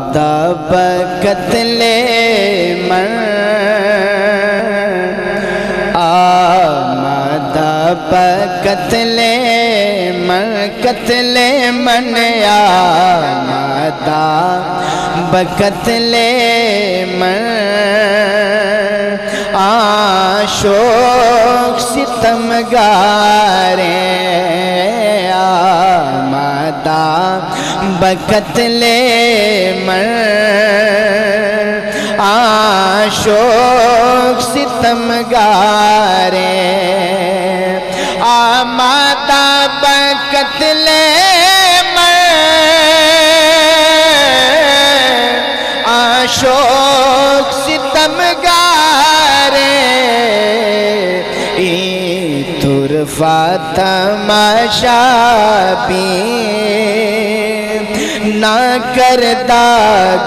آمدہ بقتل من آمدہ بقتل من قتل من آمدہ بقتل من عاشق ستمگاریں آمدہ بقتل من عاشق ستمگاریں آمدہ بقتل من عاشق ستمگاریں طرفہ تماشا بھی نہ کردہ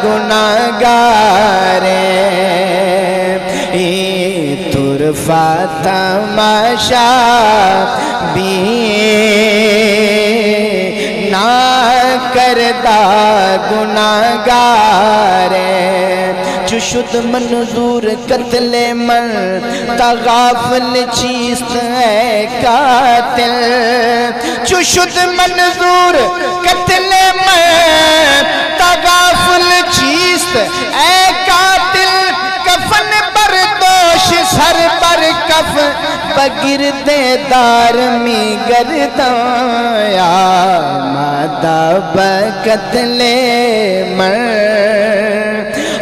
گناہگاریں طرفہ تماشا بھی نہ کردہ گناہگاریں چو شد منظور قتل من تغافل چیست ہے قاتل چو شد منظور قتل من تغافل چیست اے قاتل کفن بردوش سر بر کف بگرد دار می گردان آمدہ بقتل من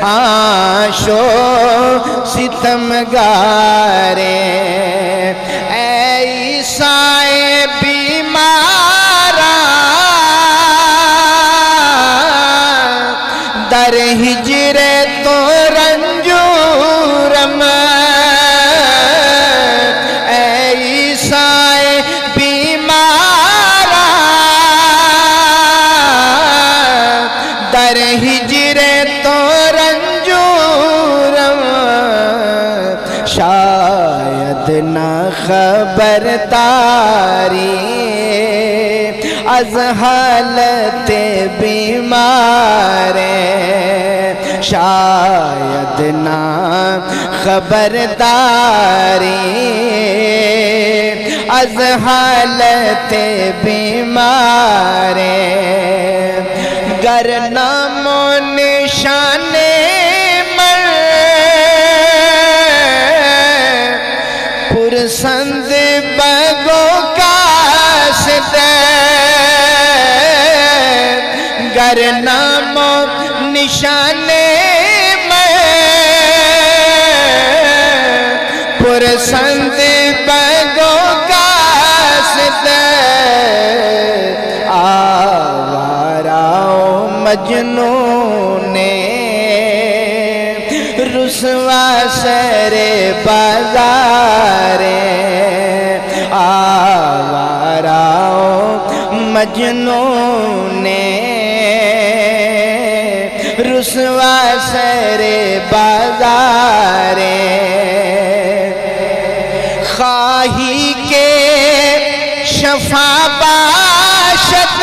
عاشق ستمگاریں اے عیسیٰ بیماراں در ہجر تو رنجورم اے عیسیٰ بیماراں در ہجر تو شاید نہ خبرداری از حالت بیماریں شاید نہ خبرداری از حالت بیماریں گر نام و نشان پرسند بگو کاسد گر نام و نشان میں پرسند بگو کاسد آوارا و مجنون رسوا سر بازاریں آوارا و مجنون رسوا سر بازاریں خواہی کے شفا باشد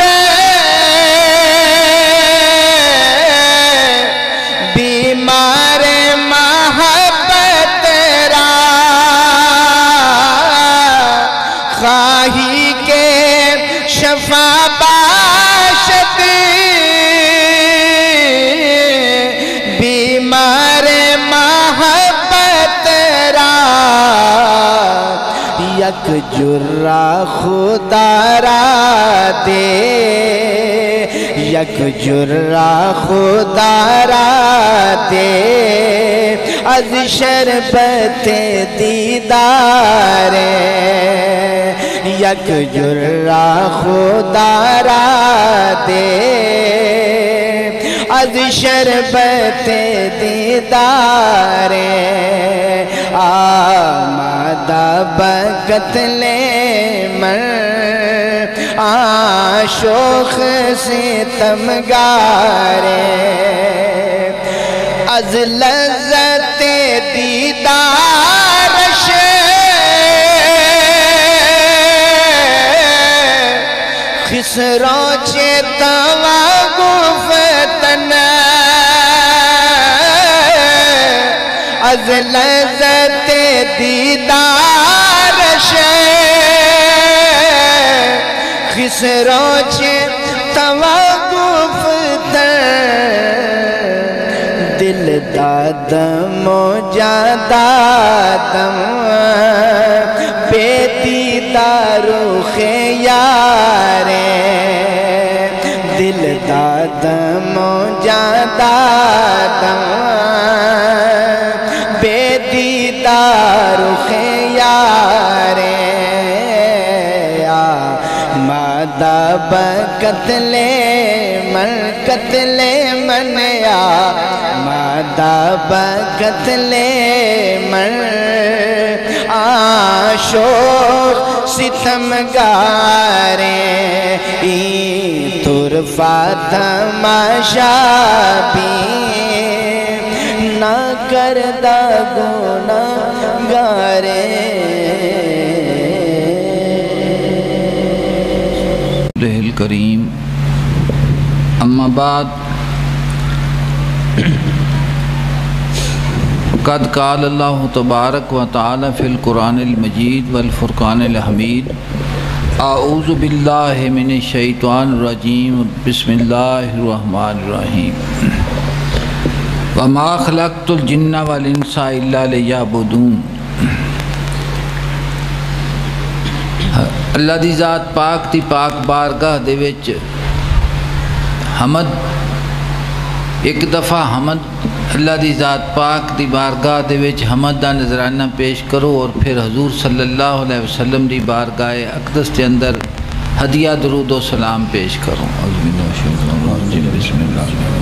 بیمار محبت را خواہی کے شفا باشد بیمار محبت را یک جرعہ خدا را دے یک جرعہ خدا را دے از شربت دیداریں یک جرعہ خدا را دے از شربت دیداریں آمدہ بقتل من عاشق ستمگاریں از لذت دیدارش خسرو چه توقفتن از لذت دیدار خسرو چه توقف دل دادم و جادادم بے دیدار خیارے دل دادم و جادادم بے دیدار خیارے مادہ بقتل من یا مادہ بقتل من آشوق ستمگارے ای طرفہ تماشا بھی نہ کردہ گناہگارے کریم اما بعد قد قال اللہ تبارک و تعالی فی القرآن المجید والفرقان الحمید اعوذ باللہ من الشیطان الرجیم بسم اللہ الرحمن الرحیم وما خلقت الجن والانس الا لیعبدون اللہ دی ذات پاک دی پاک بارگاہ دے وچ حمد ایک دفعہ حمد اللہ دی ذات پاک دی بارگاہ دے وچ حمد دا نذرانہ پیش کرو اور پھر حضور صلی اللہ علیہ وسلم دی بارگاہ اقدس کے اندر ہدیہ درود و سلام پیش کرو بسم اللہ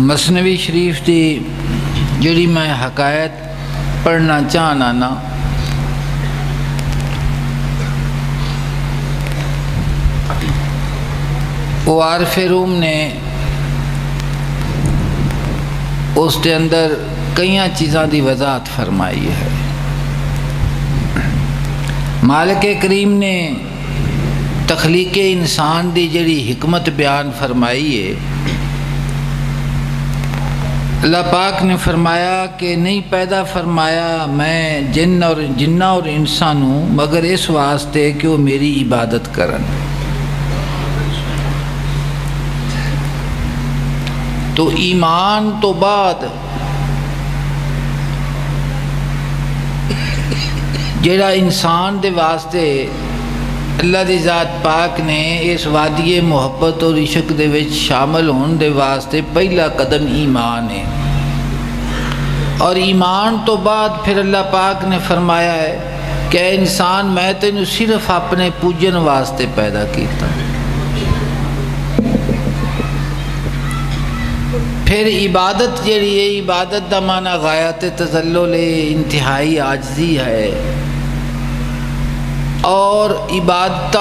مثنوی شریف دی جڑی میں حکایت پڑھنا چاہنا نا وہ عارف روم نے اس کے اندر کئی چیزاں دی وضاحت فرمائی ہے مالک کریم نے تخلیق انسان دی جڑی حکمت بیان فرمائی ہے اللہ پاک نے فرمایا کہ نہیں پیدا فرمایا میں جنہ اور انسان ہوں مگر اس واسطے کہ وہ میری عبادت کرن تو ایمان تو بعد جڑا انسان دے واسطے اللہ دی ذات پاک نے اس وادی محبت اور عشق دے وچ شامل ہون دے واسطے پہلا قدم ایمان ہے اور ایمان تو بعد پھر اللہ پاک نے فرمایا ہے کہ اے انسان میں تینوں صرف اپنے پوجن واسطے پیدا کیتا پھر عبادت جڑی ہے عبادت دا معنی غایت تذلل انتہائی عاجزی ہے اور عبادت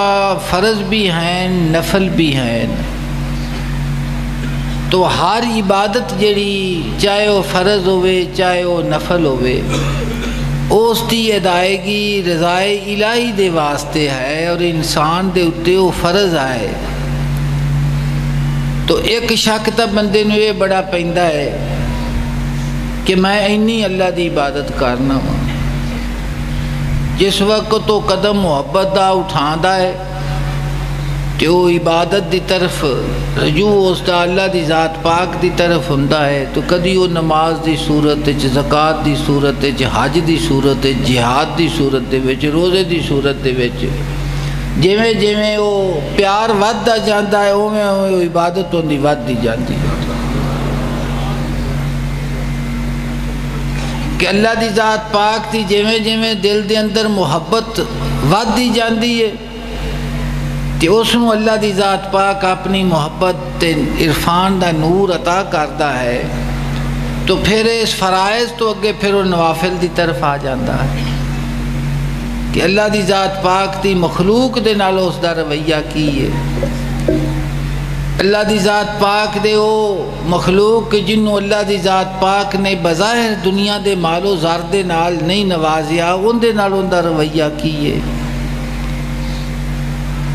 فرض بھی ہیں نفل بھی ہیں تو ہر عبادت جڑی چاہے وہ فرض ہوئے چاہے وہ نفل ہوئے اس دی ادائیگی رضائے الہی دے واسطے ہے اور انسان دے اتے وہ فرض آئے تو ایک شک تا بندے نو یہ بڑا پیندا ہے کہ میں اینی اللہ دی عبادت کرنا ہوں جس وقت تو قدم محبت دا اٹھاندا ہے کہ وہ عبادت دی طرف رجوع اس دا اللہ دی ذات پاک دی طرف ہوندا ہے تو کدی وہ نماز دی صورت وچ زکوٰۃ دی صورت وچ حج دی صورت وچ جہاد دی صورت دے وچ روزے دی صورت دے وچ جویں جویں وہ پیار وددا جاندا ہے اوویں اوویں عبادت ہوندی وددی جاندی کہ اللہ دی ذات پاک دی جویں جویں دل دے اندر محبت ودی جاندی ہے تے اس نو اللہ دی ذات پاک اپنی محبت تے عرفان دا نور عطا کردا ہے، تو پھر اس فرائض تو اگے پھر وہ نوافل دی طرف آ جاندہ ہے کہ اللہ دی ذات پاک دی مخلوق دے نال اس دا رویہ کی ہے، اللہ دی ذات پاک دے او مخلوق جنہوں اللہ دی ذات پاک نے بظاہر دنیا دے مال و زر دے نال نہیں نوازیا، ان دے نال ان دا رویہ کیے،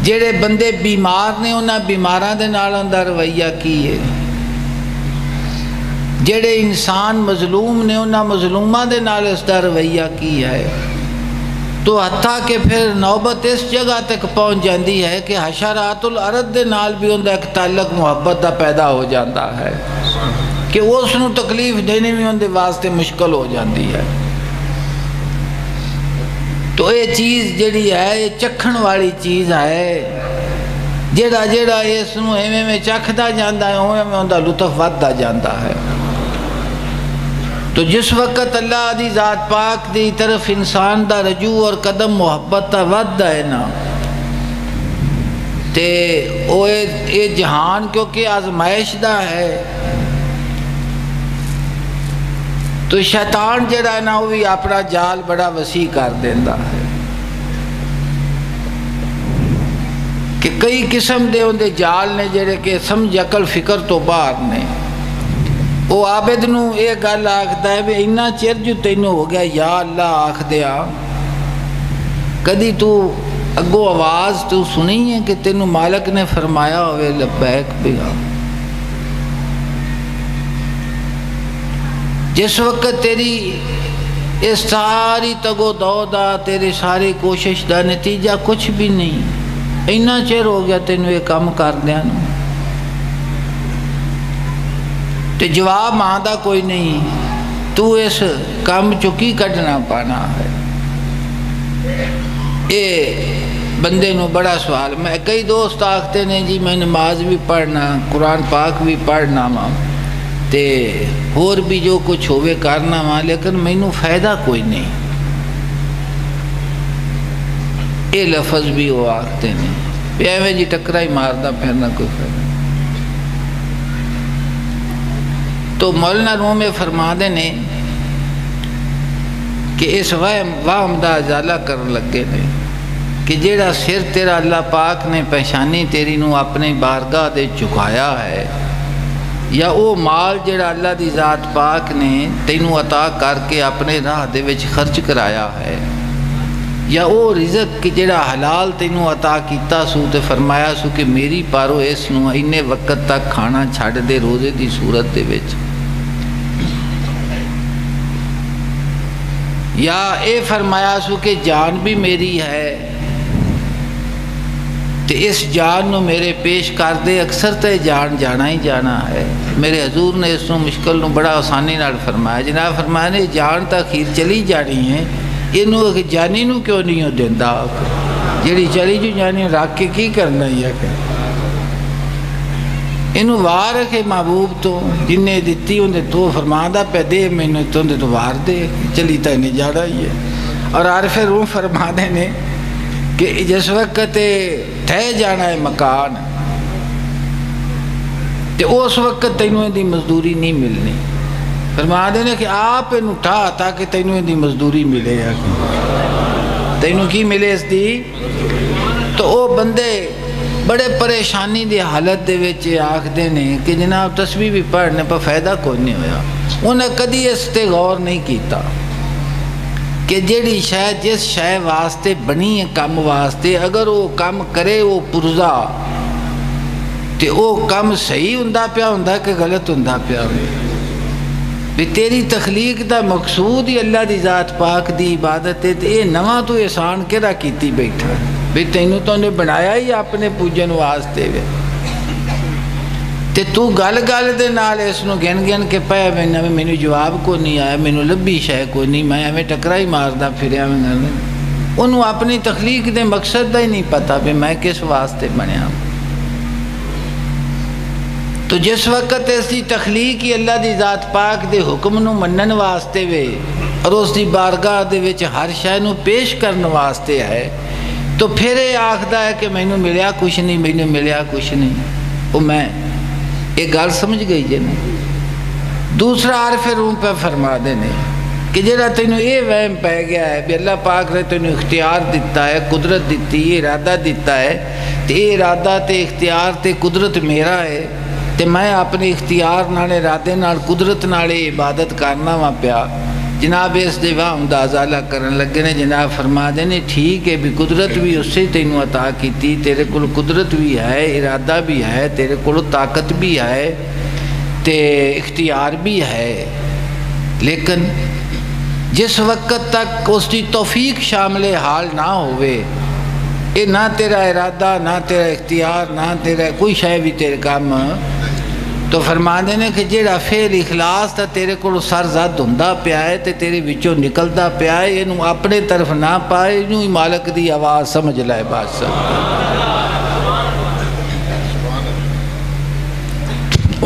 جڑے بندے بیمار نے انہاں بیماراں دے نال ان دا رویہ کیے، جڑے انسان مظلوم نے انہاں مظلوماں دے نال اس دا رویہ کیا ہے، تو حتیٰ کہ پھر نوبت اس جگہ تک پہنچ جاندی ہے کہ حشرات الارض دے نال بھی ان دا ایک تعلق محبت دا پیدا ہو جاندہ ہے کہ وہ اس نو تکلیف دینے میں ان دے واسطے مشکل ہو جاندی ہے۔ تو یہ چیز جڑی ہے یہ چکھن والی چیز ہے، جڑا اس نو ایویں میں چکھدا جاندہ ہے اوویں میں ان دا لطف وددا جاندہ ہے۔ تو جس وقت اللہ دی ذات پاک دی طرف انسان دا رجوع اور قدم محبت دا ود ہے نا، تے اے جہان کیونکہ آزمائش دا ہے، تو شیطان جڑا ہے نا وہ بھی اپنا جال بڑا وسیع کر دیندہ ہے کہ کئی قسم دے ان دے جال نے جڑے کہ سمجھ عقل فکر تو باہر نے۔ وہ عابد نو یہ گل آکھدا ہے بھی انہا چیر جو تینوں ہو گیا یا اللہ آکھ دیا، کدی تو اگو آواز تو سنی ہے کہ تینوں مالک نے فرمایا ہوئے لبیک بیا؟ جس وقت تیری اس ساری تگو دو دا تیری ساری کوشش دا نتیجہ کچھ بھی نہیں، انہا چیر ہو گیا تینوں یہ کام کر دیا نو، تے جواب ماندا کوئی نہیں، تو اس کام چکی کٹنا پانا ہے۔ اے بندے نو بڑا سوال، میں کئی دوست آکھتے نے جی میں نماز بھی پڑھنا، قرآن پاک بھی پڑھنا ماں تے اور بھی جو کچھ ہوئے کرنا ماں، لیکن میں نو فائدہ کوئی نہیں، اے لفظ بھی وہ آکھتے نے ایویں جی ٹکرا ہی ماردہ پھرنا کوئی فائدہ۔ تو مولانا روم فرما دینے کہ اس وہم دا ازالہ کر لگے نے کہ جیڑا سر تیرا اللہ پاک نے پہچانی تیری نو اپنے بارگاہ دے چکایا ہے، یا او مال جیڑا اللہ دی ذات پاک نے تینوں عطا کر کے اپنے راہ دے وچ خرچ کرایا ہے، یا او رزق کی جیڑا حلال تینوں عطا کیتا سو تے فرمایا سو کہ میری پارو اس نو انہیں وقت تک کھانا چھڑ دے روزے دی صورت دے وچ، یا اے فرمایا سو کہ جان بھی میری ہے تے اس جان نو میرے پیش کر دے، اکثر تے جان جانا ہی جانا ہے۔ میرے حضور نے اس نو مشکل نو بڑا آسانی نال فرمایا، جناب فرمایا نے جان تا خیر چلی جانی ہے، اینو جانی نو کیوں نہیں ہو دیندہ، جیڑی چلی جو جانی رکھ کے کی کرنا ہی ہے کہ اینو وار رکھے محبوب تو جن نے دیتی اندھے تو فرماندہ پہ دے میں نے تو اندھے تو وار دے چلی تا انہیں جاڑا ہی ہے۔ اور عارف روم فرماندے نے کہ جس وقت ٹھہ جانا ہے مکان تے اس وقت تینوں دی مزدوری نہیں ملنی، فرماندے نے کہ آپ انہوں ٹھا تاکہ تینوں دی مزدوری ملے، تینوں کی ملے اس دی، تو او بندے بڑے پریشانی دی حالت دے وچ آکھ دینے کہ جناب تسبیح بھی پڑھنے پر فائدہ کوئی نہیں ہویا، انہیں کدی اس تے غور نہیں کیتا کہ جیڑی شاید جس شے واسطے بنی ہے کام واسطے، اگر وہ کام کرے وہ پرزا تے وہ کام صحیح ہندہ پیا ہندہ کہ غلط ہندہ پیا بھی تیری تخلیق دا مقصود ہی اللہ دی ذات پاک دی عبادت ہے، تے نواں تو احسان کیڑا کیتی بیٹھا بھی تینوں تو نے بنایا ہی اپنے پوجن واسطے وے، تے تو گل گل دے نال اس نو گن گن کے پایا مینوں جواب کو نہیں آیا، مینوں لبھی شے کو نہیں، میں ایویں ٹکرا ہی ماردا پھریا میں، انہوں اپنی تخلیق دے مقصد دا ہی نہیں پتا بھی میں کس واسطے بنیا۔ تو جس وقت اس دی تخلیق ہی اللہ دی ذات پاک دے حکم نو منن واسطے وے اور اس دی بارگاہ دے وچ ہر شے نو پیش کرن واسطے ہے، تو پھر یہ آکھدا ہے کہ مینوں ملیا کچھ نہیں، مینوں ملیا کچھ نہیں۔ وہ میں ایک گل سمجھ گئی جی نا۔ دوسرا عارف روم پہ فرما دے نے کہ جڑا تینوں یہ وہم پہ گیا ہے بھی اللہ پاک نے تینوں اختیار دیتا ہے، قدرت دیتی ہے، ارادہ دیتا ہے، تو یہ ارادہ تے اختیار تے قدرت میرا ہے، تے میں اپنے اختیار نال ارادے نال قدرت نال عبادت کرنا وا پیا۔ جناب اس دے واہ ازالہ کرن لگے نے، جناب فرما دے نے ٹھیک ہے بھی قدرت بھی اس سے تینوں عطا کیتی، تیرے کول قدرت بھی ہے، ارادہ بھی ہے، تیرے کول طاقت بھی ہے تے اختیار بھی ہے، لیکن جس وقت تک اس کی توفیق شامل حال نہ ہوئے، یہ نہ تیرا ارادہ، نہ تیرا اختیار، نہ تیرا کوئی شے بھی تیرے کام، تو فرما دینے کہ جیڑا فعل اخلاص تا تیرے کو سرزد ہوندا پیا ہے تے تیرے وچوں نکلدا پیا ہے، اینوں اپنے طرف نہ پائے، اینوں ہی مالک دی آواز سمجھ لائے بس۔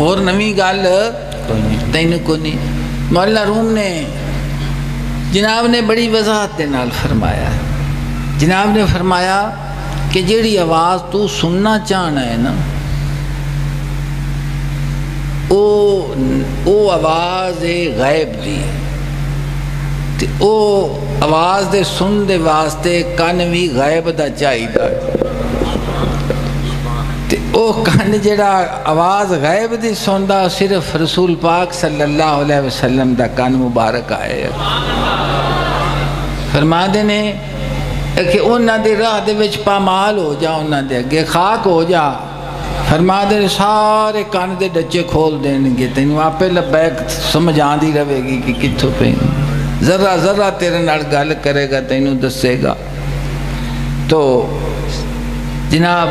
اور نویں گل تینوں کو نہیں، مولانا روم نے جناب نے بڑی وضاحت دے نال فرمایا، جناب نے فرمایا کہ جیڑی آواز تو سننا چاہنا ہے نا، او آواز غیب دی، تے او آواز دے سن دے واسطے کان بھی غیب دا چاہیدا، تے او کان جڑا آواز غیب دی سندا صرف رسول پاک صلی اللہ علیہ وسلم دا کان مبارک آئے۔ فرما دے نے کہ انہاں دے راہ دے وچ پامال ہو جا، انہاں دے اگے خاک ہو جا، فرما دے سارے کان دے ڈچے کھول دیں گے، تینوں آپے لبیک سمجھ آندی رہے گی کہ کتھوں پہ ذرہ ذرہ تیرے نال گل کرے گا، تینوں دسے گا۔ تو جناب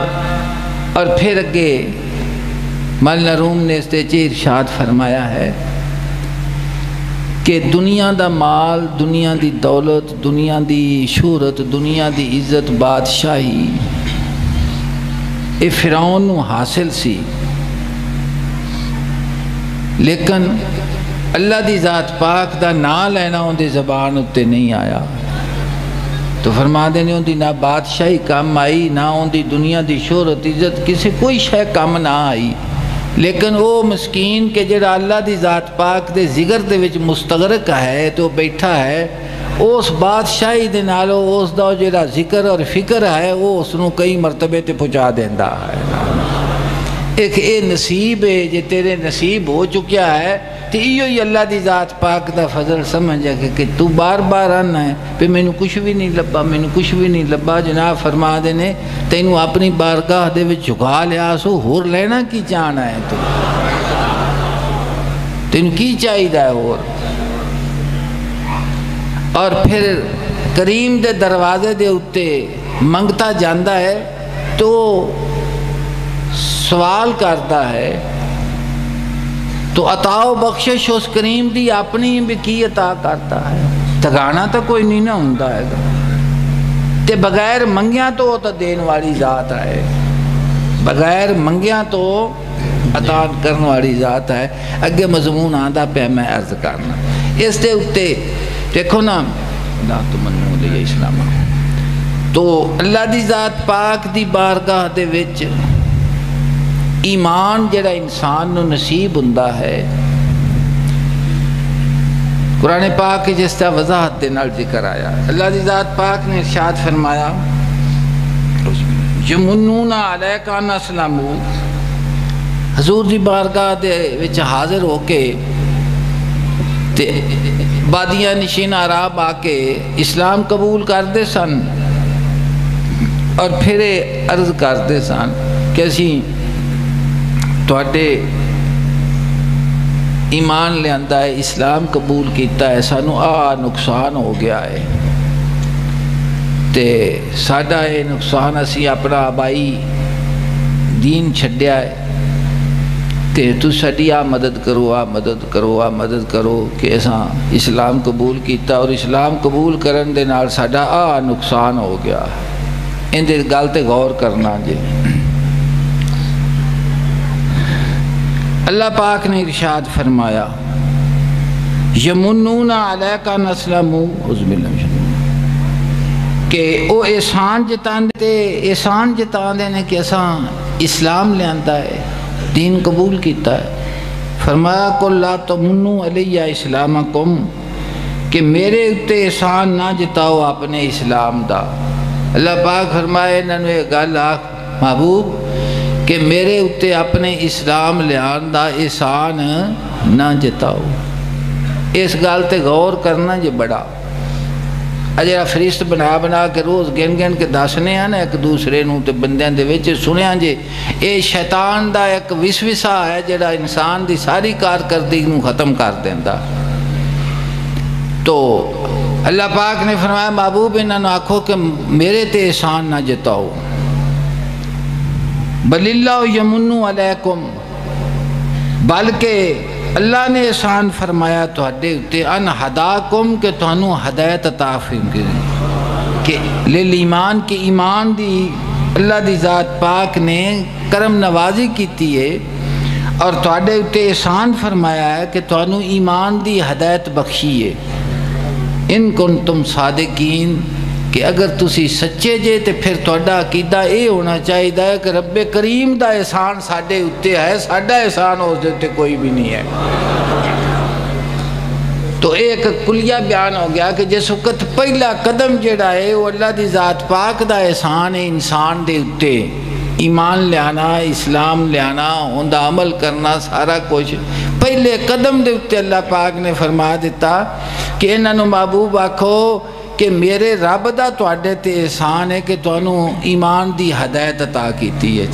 اور پھر اگے مولانا روم نے اس تے ارشاد فرمایا ہے کہ دنیا دا مال، دنیا دی دولت، دنیا دی شہرت، دنیا دی عزت، بادشاہی اے فرعون نو حاصل سی، لیکن اللہ دی ذات پاک دا نام لینا ان دی زبان اتے نہیں آیا، تو فرما دینے ان دی نہ بادشاہی کام آئی، نہ ان دی دنیا دی شہرت عزت کسی کوئی شے کام نہ آئی، لیکن وہ مسکین کے جڑا اللہ دی ذات پاک دے ذکر دے وچ مستغرق ہے تو بیٹھا ہے، اس بادشاہی دے نالو اس دا جڑا ذکر اور فکر ہے وہ اس نو کئی مرتبے تے پہنچا دیندا ہے۔ ایک اے نصیب ہے جے تیرے نصیب ہو چکیا ہے، تے ایو ہی اللہ دی ذات پاک دا فضل سمجھا کہ تو بار بار آنا ہے پہ میں نے کچھ بھی نہیں لبا، میں نے کچھ بھی نہیں لبا۔ جناب فرما دینے تینوں اپنی بارگاہ دے وچ جھکا لیا سو، ہور لینا کی چاہنا ہے، تو تینوں کی چاہی دا ہے اور پھر کریم دے دروازے دے اتے منگتا جاندہ ہے تو سوال کرتا ہے، تو عطا و بخشش اس کریم دی اپنی بھی کی عطا کرتا ہے، تگانا تو کوئی نہیں نہ ہوندہ ہے گا، تے بغیر منگیاں تو وہ تو دین والی ذات ہے، بغیر منگیاں تو عطا کرنے والی ذات ہے۔ اگے مضمون آندہ پہ میں عرض کرنا اس دے اتے دیکھو نا، لا تمنو لیا اسلام، تو اللہ دی ذات پاک دی بارگاہ دے وچ ایمان جڑا انسان نو نصیب ہوندا ہے، قرآن پاک جس طرح وضاحت دے نال ذکر آیا، اللہ دی ذات پاک نے ارشاد فرمایا یمنون علیک ان اسلموا، حضور دی بارگاہ دے وچ حاضر ہو کے تے بادیاں نشین عرب آ کے اسلام قبول کردے سن اور پھر عرض کردے سن کہ اسی تواڈے ایمان لے آندا ہے، اسلام قبول کیتا ہے، سانو نقصان ہو گیا ہے، تے ساڈا یہ نقصان اسی اپنا آبائی دین چھڈیا ہے، تے تو ساڈی مدد کرو، مدد کرو، مدد کرو کہ ایسا اسلام قبول کیتا اور اسلام قبول کرن دے نال ساڈا نقصان ہو گیا، ان دے گل تے غور کرنا جی۔ اللہ پاک نے ارشاد فرمایا یمنون علیک ان اسلموا کہ او احسان جتاندے نے کہ اساں اسلام لیاندا ہے، دین قبول کیتا ہے۔ فرمایا قل لا تمنوا علی اسلامکم کہ میرے اتے احسان نہ جتاؤ اپنے اسلام دا۔ اللہ پاک فرمائے انہوں نے گل آکھ محبوب کہ میرے اتے اپنے اسلام لیان دا احسان نہ جتاؤ۔ اس گل تے غور کرنا جے بڑا اجرا فرشت بنا کے روز گن کے دسنے ہیں نا ایک دوسرے نو تے بندیاں دے وچ سنیا جے اے شیطان دا ایک وسوسہ ہے جڑا انسان دی ساری کارکردگی نو ختم کر دیندا۔ تو اللہ پاک نے فرمایا محبوب انہاں نو آکھو کہ میرے تے احسان نہ جتاؤ، بل اللہ یمن علیکم بلکہ اللہ نے احسان فرمایا تہاڈے اتے ان ہداکم کہ تانوں ہدایت عطا فرمائی کہ للایمان کہ ایمان دی اللہ دی ذات پاک نے کرم نوازی کیتی ہے اور تہاڈے اتے احسان فرمایا ہے کہ تانوں ایمان دی ہدایت بخشی ہے۔ ان کنتم صادقین کہ اگر تسی سچے جے تے پھر تہاڈا عقیدہ اے ہونا چاہیے کہ رب کریم دا احسان ساڈے اتے ہے، ساڈا احسان اس دے تے کوئی بھی نہیں ہے۔ تو ایک کلیہ بیان ہو گیا کہ جس وقت پہلا قدم جڑا ہے وہ اللہ دی ذات پاک دا احسان ہے انسان دے اتے، ایمان لیانا، اسلام لیانا، ہوندا عمل کرنا، سارا کچھ پہلے قدم دے اتے اللہ پاک نے فرما دیتا کہ انہاں نو محبوب آکھو کہ میرے رب دا تواڈے تے احسان ہے کہ تانوں ایمان دی ہدایت عطا کیتی ہے۔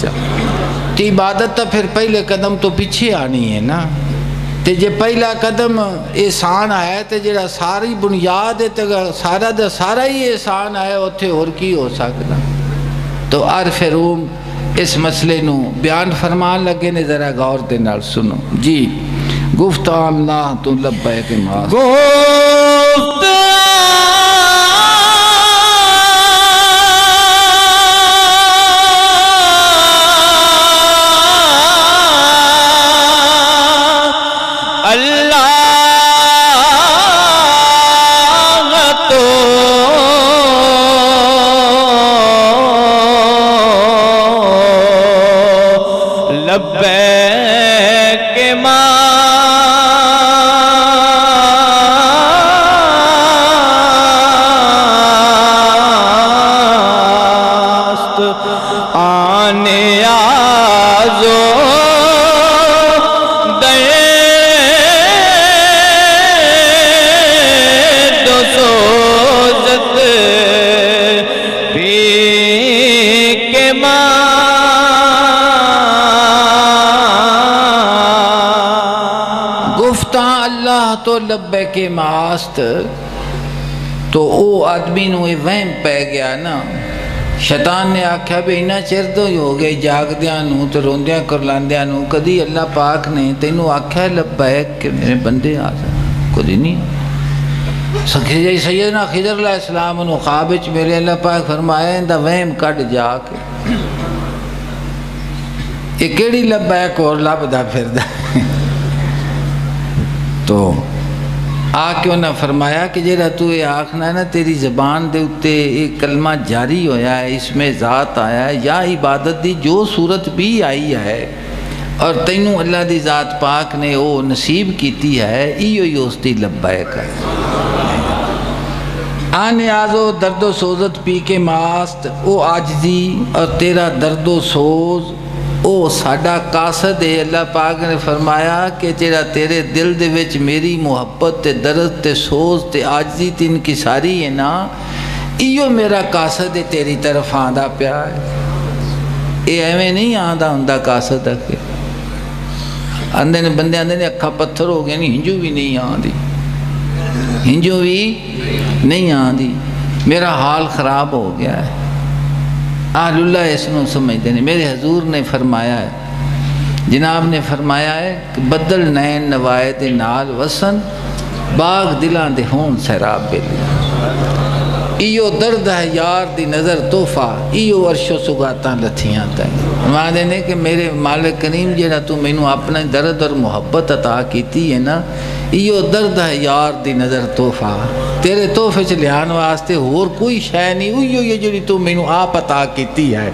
تے عبادت تا پھر پہلے قدم تو پیچھے آنی ہے نا، تے جے پہلا قدم احسان ہے تے جڑا ساری بنیاد ہے تے سارا دا سارا ہی احسان ہے اوتھے اور کی ہو سکدا۔ تو عارف روم اس مسئلے نو بیان فرمان لگے نے، ذرا غور دے نال سنو جی۔ گفت اللہ تو لبیک ما گفت تو لبے کے ماست تو او آدمی نو وہم پہ گیا نا، شیطان نے آکھیا بھی انہاں چر تو ہی ہو گئے جاگدیاں نو تے روندیاں کرلاندیاں نو، کدی اللہ پاک نے تینوں آکھیا لبیک کہ میرے بندے آ جا، کدی نہیں۔ سیدنا خضر علیہ السلام نو خواب وچ میرے اللہ پاک فرمایا اندا وہم کڈ جا کے یہ کیڑی لبیک اور لبدا پھردا۔ تو آ کے انہاں فرمایا کہ جیڑا تو یہ آکھنا ہے نا تیری زبان دے اتے ایک کلمہ جاری ہویا ہے، اس میں ذات آیا ہے یا عبادت دی جو صورت بھی آئی ہے اور تینوں اللہ دی ذات پاک نے وہ نصیب کیتی ہے، ایو ہی اس دی لبیک ہے۔ آنے آزو درد و سوزت پی کے ماست او عاجزی اور تیرا درد و سوز او ساڈا قاصد ہے۔ اللہ پاک نے فرمایا کہ جیڑا تیرے دل دے وچ میری محبت تے درد تے سوز تے عاجزی تے انکساری ہے نا، ایو میرا قاصد ہے تیری طرف آندا پیا ہے۔ اے ایویں نہیں آندا ہوندا قاصد ہے، آندے نے بندے آندے نے اکھا پتھر ہو گئے نہیں، ہنجو بھی نہیں آندی، ہنجو بھی نہیں آندی، میرا حال خراب ہو گیا ہے۔ اہل اللہ اس نو سمجھتے ہیں۔ میرے حضور نے فرمایا ہے، جناب نے فرمایا ہے کہ بدل نین نوائے دے نال وسن باغ دلان دے ہون سیراب بیلی۔ ایو درد ہے یار دی نظر تحفہ ایو عرش و سگاتاں لتھیاں تے فرماندے نے کہ میرے مالک کریم جڑا تو مینوں اپنا درد اور محبت عطا کیتی ہے نا ایو درد ہے یار دی نظر تحفہ تیرے تحفے چ لیان واسطے اور کوئی شے نہیں ایو یہ جڑی تو مینوں آپ عطا کیتی ہے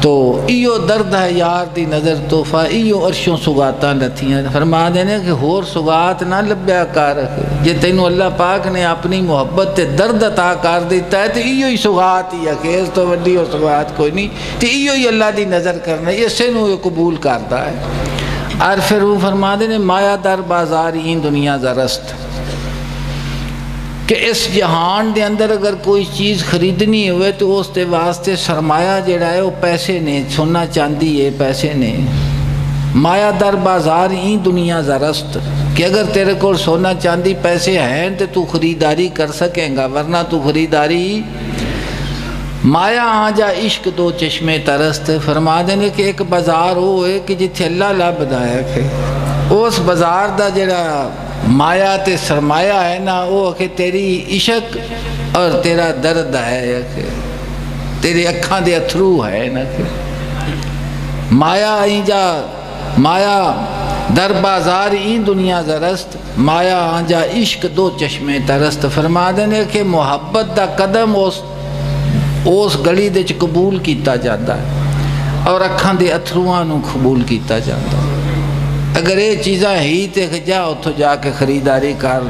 تو ایو درد ہے یار دی نظر تحفہ ایو عرشوں سگاتاں لتھیاں فرما دینے کہ ہور سگات نہ لبیا کر جے تینوں اللہ پاک نے اپنی محبت تے درد عطا کر دیتا ہے تو ایو ہی سگات ہی ہے کہ اس تو وڈی ہو سگات کوئی نہیں تو ایو ہی اللہ دی نظر کرنا اسے نو یہ قبول کرتا ہے اور پھر وہ فرما دینے مایا در بازار این دنیا زرست کہ اس جہان دے اندر اگر کوئی چیز خریدنی ہوئے تو اس دے واسطے سرمایہ جڑا ہے وہ پیسے نے سونا چاندی ہے پیسے نے مایا در بازار ہی دنیا زرست کہ اگر تیرے کو سونا چاندی پیسے ہیں تو خریداری کر سکیں گا ورنہ تو خریداری مایا آجا عشق دو چشمے ترست فرما دینے کہ ایک بازار ہوئے کہ جتھے اللہ لبدا ہے کہ اس بازار دا جڑا مایا تے سرمایہ ہے نا وہ کہ تیری عشق اور تیرا درد ہے کہ تیری اکھاں دے اتھرو ہے نا کہ مایا آجا مایا در بازار این دنیا زرست مایا آجا عشق دو چشمے ترست فرما دینے کہ محبت دا قدم اس گلی دے چ قبول کیتا جاتا ہے اور اکھاں دے اتھروآں نو قبول کیتا جاتا ہے اگر یہ چیزاں ہی تے جا اتھو جا کے خریداری کر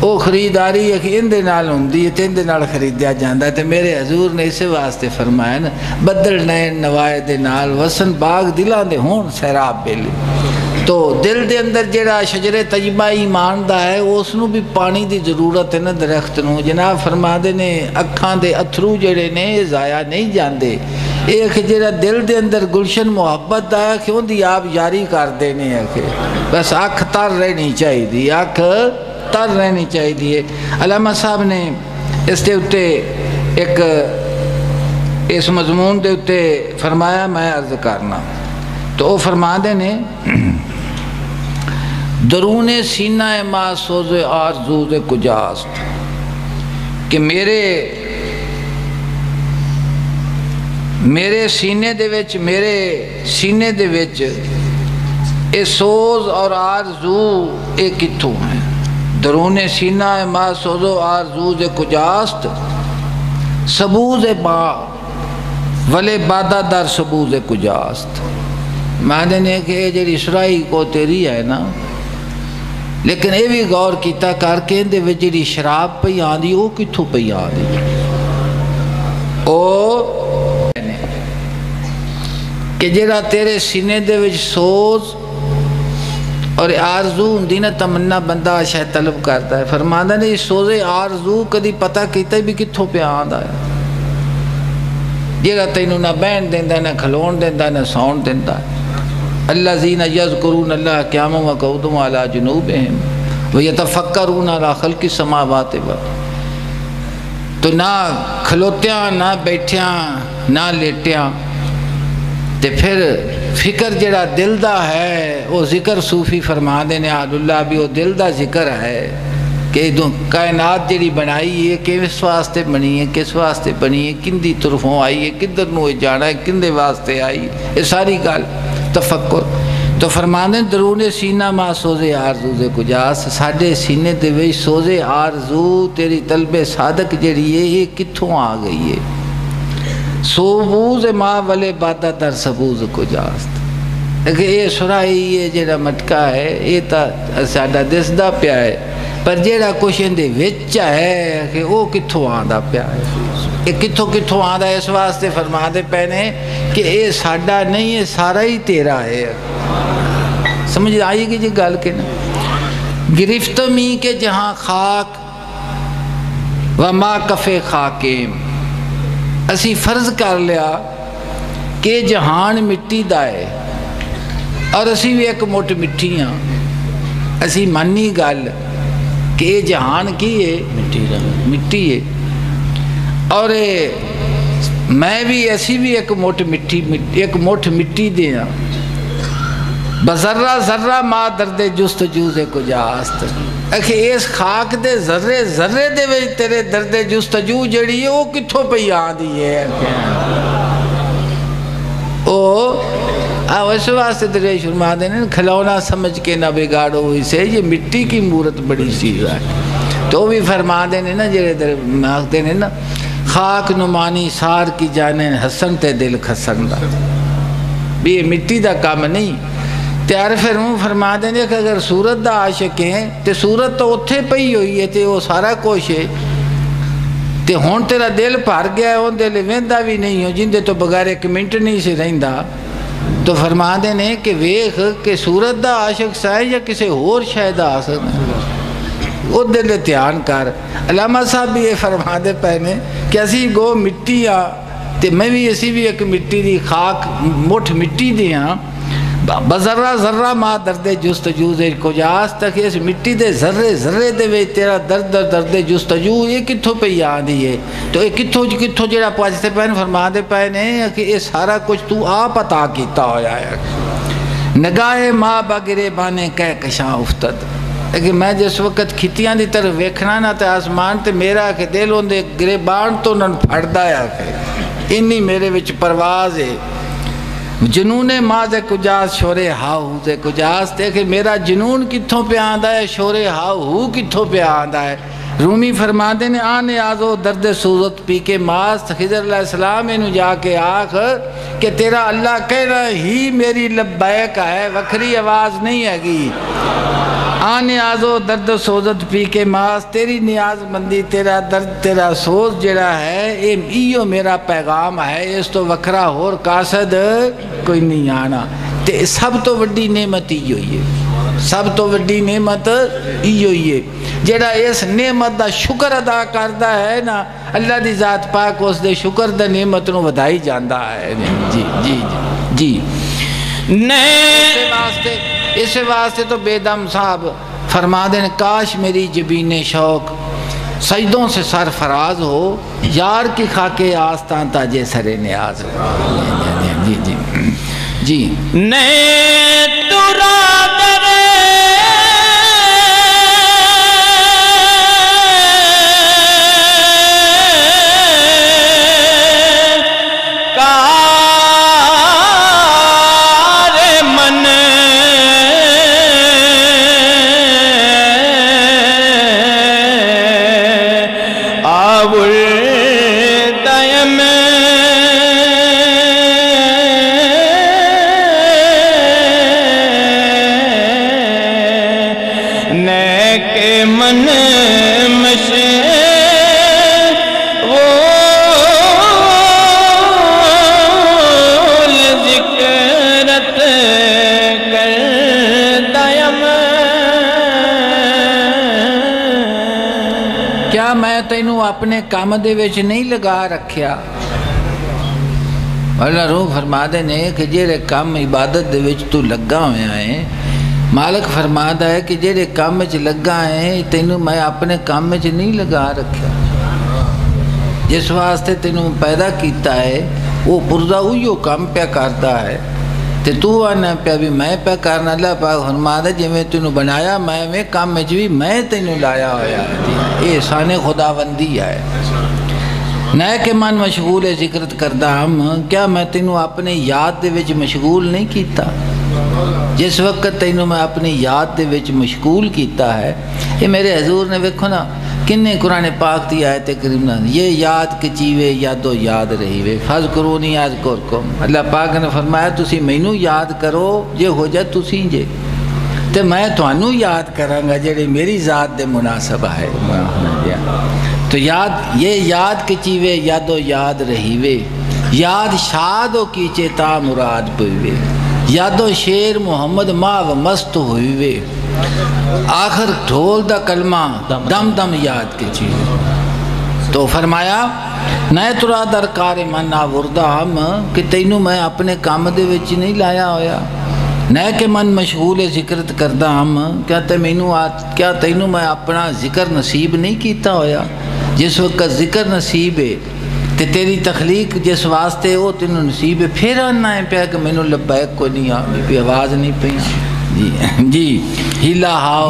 وہ خریداری ہے کہ اندے نال ہوندی ہے تے اندے نال خریدیا جاندہ ہے تے میرے حضور نے اسے واسطے فرمایا نا بدل نئے نوائے دے نال وسن باغ دلان دے ہون سیراب بیلی تو دل دے اندر جڑا شجر طیبہ ایمان دا ہے اس نو بھی پانی دی ضرورت ہے نا درخت نو جناب فرما دے نے اکھاں دے اتھرو جڑے نے ضائع نہیں جاندے ایک جڑا دل دے اندر گلشن محبت دا ہے کہ ان دی آپ یاری کر دینے ہیں کہ بس آنکھ تر رہنی چاہی دی آنکھ تر رہنی چاہی دی علامہ صاحب نے اس دے اتے ایک اس مضمون دے اتے فرمایا میں عرض کرنا تو وہ فرما دینے درون سینہ ما سوز آرزوز کجاست کہ میرے سینے دے وچ اے سوز اور آرزو اے کتھوں ہیں درون سینہ ما سوز و آرزوز کجاست سبوز با ولے بادہ در سبوز کجاست معنی نے کہ یہ جڑی اسرائی کو تیری ہے نا لیکن یہ بھی غور کیتا کر کے اندے وچ جڑی شراب پئی آندی وہ کتھوں پئی آندی او کہ جڑا تیرے سینے دے وچ سوز اور آرزو ہوندی نا تمنا بندہ شاید طلب کرتا ہے فرماندہ نے اس سوز آرزو کدی پتہ کیتا بھی کتھوں پہ آندا ہے جڑا تینوں نہ بہن دیندا نہ کھلون دیندا نہ سون دیندا الذین یذکرون اللہ قیاما وقعودا وعلی جنوبہم ویتفکرون علی خلق السماوات والارض تو نہ کھلوتیاں نہ بیٹھیاں نہ لیٹیاں تے پھر فکر جڑا دل دا ہے وہ ذکر صوفی فرما دینے آل اللہ بھی وہ دل دا ذکر ہے کہ کائنات جڑی بنائی ہے کس واسطے بنی ہے کس واسطے بنی ہے کن دی طرفوں آئی ہے کدھر نو جانا ہے کن دے واسطے آئی ہے یہ ساری گل تفکر تو فرمانے درون سینہ ما سوز آرزو دے کجاس ساڑھے سینے دے وی سوز آرزو تیری طلب صادق جڑی ہے یہ کتھوں آ گئی ہے سبوز ما ولے بادہ در سبوز کجاست کہ یہ سرائی یہ جڑا مٹکا ہے یہ تا ساڑھا دسدہ پیا ہے پر جیڑا کچھ اندے وچ ہے کہ وہ کتھوں آندہ پیا ہے یہ کتھوں آندہ ہے اس واسطے فرما دے پہنے کہ یہ ساڑھا نہیں ہے سارا ہی تیرا ہے سمجھ آئیے گی جی گل کے نا گرفت می کے جہاں خاک و ما کفے خاکیم اسی فرض کر لیا کہ جہان مٹی دا ہے اور اسی بھی ایک موٹ مٹی ہاں اسی منی گل کہ یہ جہان کی ہے مٹی ہے اور میں بھی ایسی بھی ایک موٹ مٹی دے ہاں بذرہ ذرہ ما درد جستجو سے کجاست اکھے اس خاک دے ذرے ذرے دے وچ تیرے درد جستجو جڑی ہے وہ کتھوں پہ آندی ہے اس واسطے تیرے شرما دینے کھلونا سمجھ کے نہ بگاڑو اسے یہ مٹی کی مورت بڑی چیز ہے تو بھی فرما دینے نا جڑے در ماغ دینے نا خاک نمانی سار کی جانے حسن تے دل کھسن دا بھی یہ مٹی دا کام نہیں تیار فرما دینے کہ اگر صورت دا عاشق ہیں تے صورت تو اتھے پئی ہوئی ہے تے وہ سارا کوش ہے تے ہون تیرا دل پھر گیا ہے ہون دل ویندہ بھی نہیں ہو جن دے تو بغیر ایک منٹ نہیں سے رہندہ تو فرما دینے کہ ویخ کہ صورت دا عاشق سائے یا کسی اور شاید عاشق ہے وہ دل دھیان کر علامہ صاحب بھی یہ فرما دے پہنے کہ اسی گو مٹی آ تے میں بھی اسی بھی ایک مٹی دی خاک مٹھ مٹی دی ہاں بذرہ ذرہ ما درد جستجو دے کجاس تک اس مٹی دے ذرے ذرے دے وے تیرا درد جستجو یہ کتھوں پہ یاد ہی ہے تو یہ کتھوں جڑا پاچھتے پہنے فرما دے پہنے کہ یہ سارا کچھ تو آپ عطا کیتا ہویا ہے نگاہ ماں بگرے بانے کہہ کشاں افتد لیکن میں جس وقت کھتیاں دی طرف ویکھنا نہ تے آسمان تے میرا کہ دل ہوں دے گرے بان تو نن پھڑدا ہے کہ انی میرے وچ پرواز ہے جنون ماز کجاز شور ہاؤ تے کجاز تے کہ میرا جنون کتھوں پہ آندا ہے شور ہاؤ کتھوں پہ آندا ہے رومی فرما دے نے آنے آزو درد سوزت پی کے ماز خضر علیہ السلام انہوں جا کے آخ کہ تیرا اللہ کہنا ہی میری لبیک ہے وکھری آواز نہیں ہے گی آنے آزو درد سوزت پی کے ماز تیری نیاز مندی تیرا درد تیرا سوز جڑا ہے ایو میرا پیغام ہے اس تو وکھرا ہور قاصد کوئی نہیں آنا تے سب تو وڈی نعمت ہی ہوئی ہے سب تو وڈی نعمت ہی ہوئی ہے جڑا اس نعمت دا شکر ادا کردا ہے نا اللہ دی ذات پاک اس دے شکر دا نعمت نو ودائی جاندا ہے جی جی جی اس واسطے تو بے دم صاحب فرما دیں کاش میری جبین شوق سجدوں سے سرفراز ہو یار کی خاکے آستان تاجے سر نیاز ہو جی جی جی کیا میں تینوں اپنے کام دے وچ نہیں لگا رکھیا اللہ روح فرما دے نے کہ جیرے کام عبادت دے وچ تو لگا ہویا ہے مالک فرماتا ہے کہ جیرے کام وچ لگا ہے تینوں میں اپنے کام وچ نہیں لگا رکھیا جس واسطے تینوں پیدا کیتا ہے وہ پرزا ہوئیو کام پہ کرتا ہے تے تو آنا پہ بھی میں پہ کرنا اللہ پاک فرماتا ہے جی میں تینوں بنایا میں کام وچ بھی میں تینوں لایا ہویا یہ احسان خداوندی ہے نہ کہ من مشغول ذکرت کردہ ہم کیا میں تینوں اپنے یاد دے وچ مشغول نہیں کیتا جس وقت تینوں میں اپنی یاد دے وچ مشغول کیتا ہے یہ میرے حضور نے ویکھو نا کنے قرآن پاک دی آیت کریمہ یہ یاد کے چیوے یادو یاد رہی وے فذکرونی اذکرکم اللہ پاک نے فرمایا تسی مینوں یاد کرو جے ہو جائے تسی جے تے میں تانوں یاد کراں گا جڑے میری ذات دے مناسب ہے تو یہ یاد کے چیوے یادو یاد رہی وے یاد شاد و کیچے تا مراد پوئے یادو شیر محمد ماو مست ہوئی وے آخر ڈھول دا کلمہ دم دم یاد کے چیز تو فرمایا نئے ترا درکار من آوردہ ہم کہ تینوں میں اپنے کام دے وچ نہیں لایا ہویا نئے کہ من مشغول ذکرت کردہ ہم کیا تینوں میں اپنا ذکر نصیب نہیں کیتا ہویا جس وقت ذکر نصیب ہے تے تیری تخلیق جس واسطے وہ تینوں نصیب ہے، پھر آنا ہے پیا کہ مینوں لبیک کو نہیں آنی پی، آواز نہیں پی جی جی ہیلا ہاؤ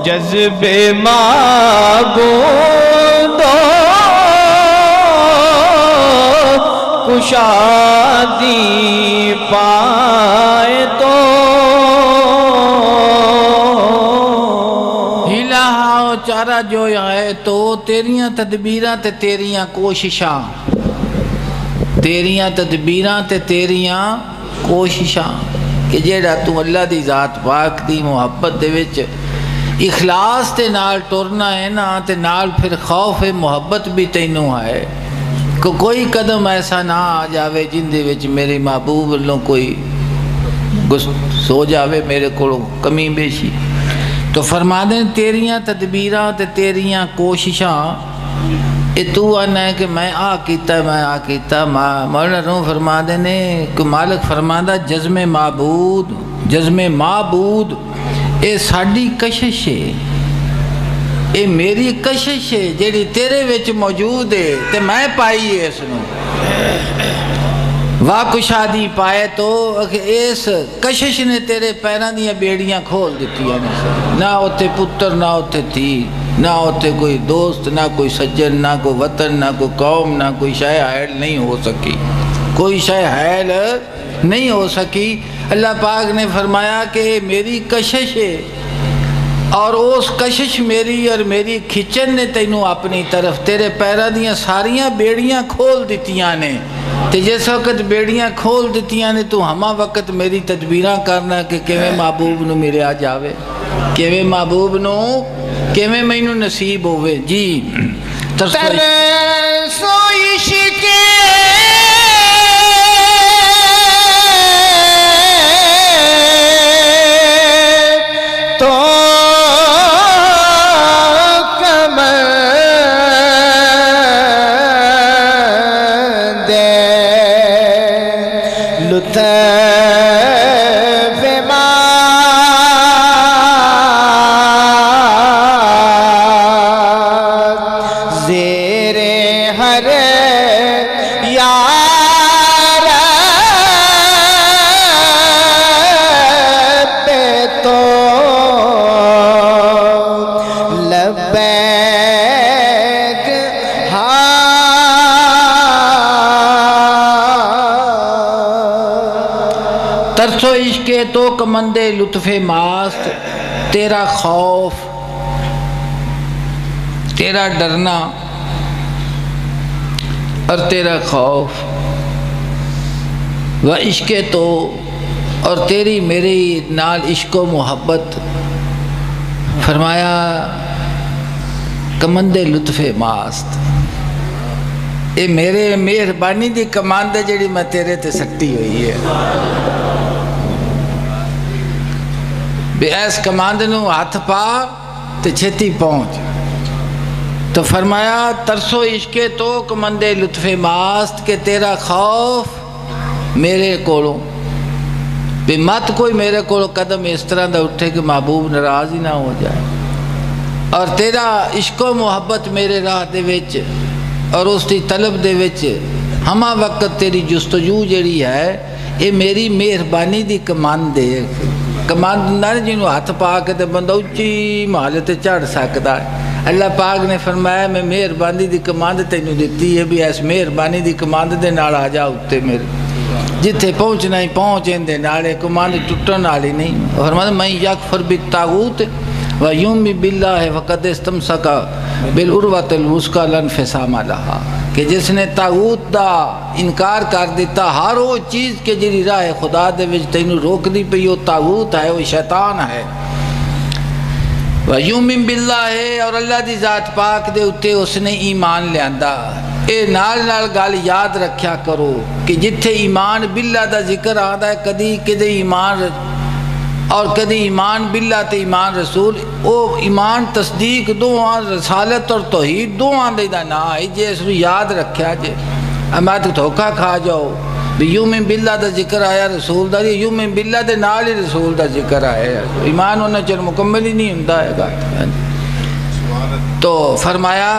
جذبے مانگو دو کشادی پائے تو ہیلا ہاؤ چارہ جو آئے تو تیریاں تدبیراں تے تیریاں کوششاں، تیریاں تدبیراں تے تیریاں کوششاں کہ جیڑا تو اللہ دی ذات پاک دی محبت دے وچ اخلاص تے نال ٹرنا ہے نا، تے نال پھر خوف محبت بھی تینوں ہے کہ کوئی قدم ایسا نہ آ جاوے جن دے وچ میرے محبوب اللہ کوئی سو جاوے میرے کو کمی بیشی۔ تو فرما دیں تیریاں تدبیراں تے تیریاں کوششاں، اے تو آنا ہے کہ میں آ کیتا میں آ کیتا، مولانا روم فرما دیں کہ مالک فرما دا جزم معبود، جزم معبود اے ساڑی کشش ہے، اے میری کشش ہے جیڑی تیرے وچ موجود ہے تے میں پائی ہے اس نو واہ کشادی پائے تو اس کشش نے تیرے پیران دیا بیڑیاں کھول دیتی ہیں، نہ ہوتے پتر نہ ہوتے تھی، نہ ہوتے کوئی دوست، نہ کوئی سجن، نہ کوئی وطن، نہ کوئی قوم، نہ کوئی شے حائل نہیں ہو سکی، کوئی شے حائل نہیں ہو سکی۔ اللہ پاک نے فرمایا کہ میری کشش ہے اور اس کشش میری اور میری کھچن نے تینوں اپنی طرف تیرے پیرہ دیاں ساریاں بیڑیاں کھول دیتیاں نے، تے جس وقت بیڑیاں کھول دیتیاں نے تو ہما وقت میری تدبیراں کرنا کہ کیویں محبوب نو میرے آ جاوے، کیویں محبوب نو کیویں مینوں نصیب ہوئے۔ جی ترسو عشق تو کمر دے لطف زیر ہر یار پہ تو لبیک ہاں ترسو عشق تو کمندے لطف ماست، تیرا خوف تیرا ڈرنا اور تیرا خوف و عشق تو اور تیری میری نال عشق و محبت، فرمایا کمندے لطف ماست، اے میرے مہربانی دی کماندے جڑی میں تیرے تے سکتی ہوئی ہے، بے ایس کماند نو ہاتھ پا تے چھتی پہنچ۔ تو فرمایا ترسو عشق تو کمندے لطف ماست کہ تیرا خوف میرے کولوں، بے مت کوئی میرے کولوں قدم اس طرح دا اٹھے کہ محبوب ناراض ہی نہ ہو جائے، اور تیرا عشق و محبت میرے راہ دے وچ اور اس دی طلب دے وچ ہما وقت تیری جستجو جڑی ہے یہ میری مہربانی دی کماند ہے، کماند نہ جنہوں ہاتھ پا کے تے بندہ اچھی محل تے چڑھ سکتا ہے۔ اللہ پاک نے فرمایا میں مہربانی دی کماند تینوں دیتی ہے بھی ایس مہربانی دی کماند دے نال آ جا اتے میرے جتھے پہنچنا ہی پہنچیں دے نالے کماند ٹوٹن والی نہیں۔ فرمایا میں یکفر بالطاغوت ویؤمن باللہ فقد استمسک بالعروۃ الوثقی لا انفصام لہا، کہ جس نے طاغوت دا انکار کر دیتا ہر وہ چیز کے جڑی راہ خدا دے وچ تینوں روک دی پئی وہ طاغوت ہے، وہ شیطان ہے، وَيُؤْمِن بِاللَّهِ اور اللہ دی ذات پاک دے اتے اس نے ایمان لیاندا۔ اے نال گل یاد رکھیا کرو کہ جتھے ایمان باللہ دا ذکر آندا ہے کدی کدے ایمان اور کدی ایمان باللہ تے ایمان رسول، او ایمان تصدیق دوہاں رسالت اور توحید دوہاں دے دا نا ہے جے اس یاد رکھیا جے اما تو دھوکا کھا جاؤ بھی یومن باللہ دا ذکر آیا رسول دا یومن باللہ دے نال ہی رسول دا ذکر آیا ایمان ہونا چل مکمل ہی نہیں ہوندا ہے گا۔ تو فرمایا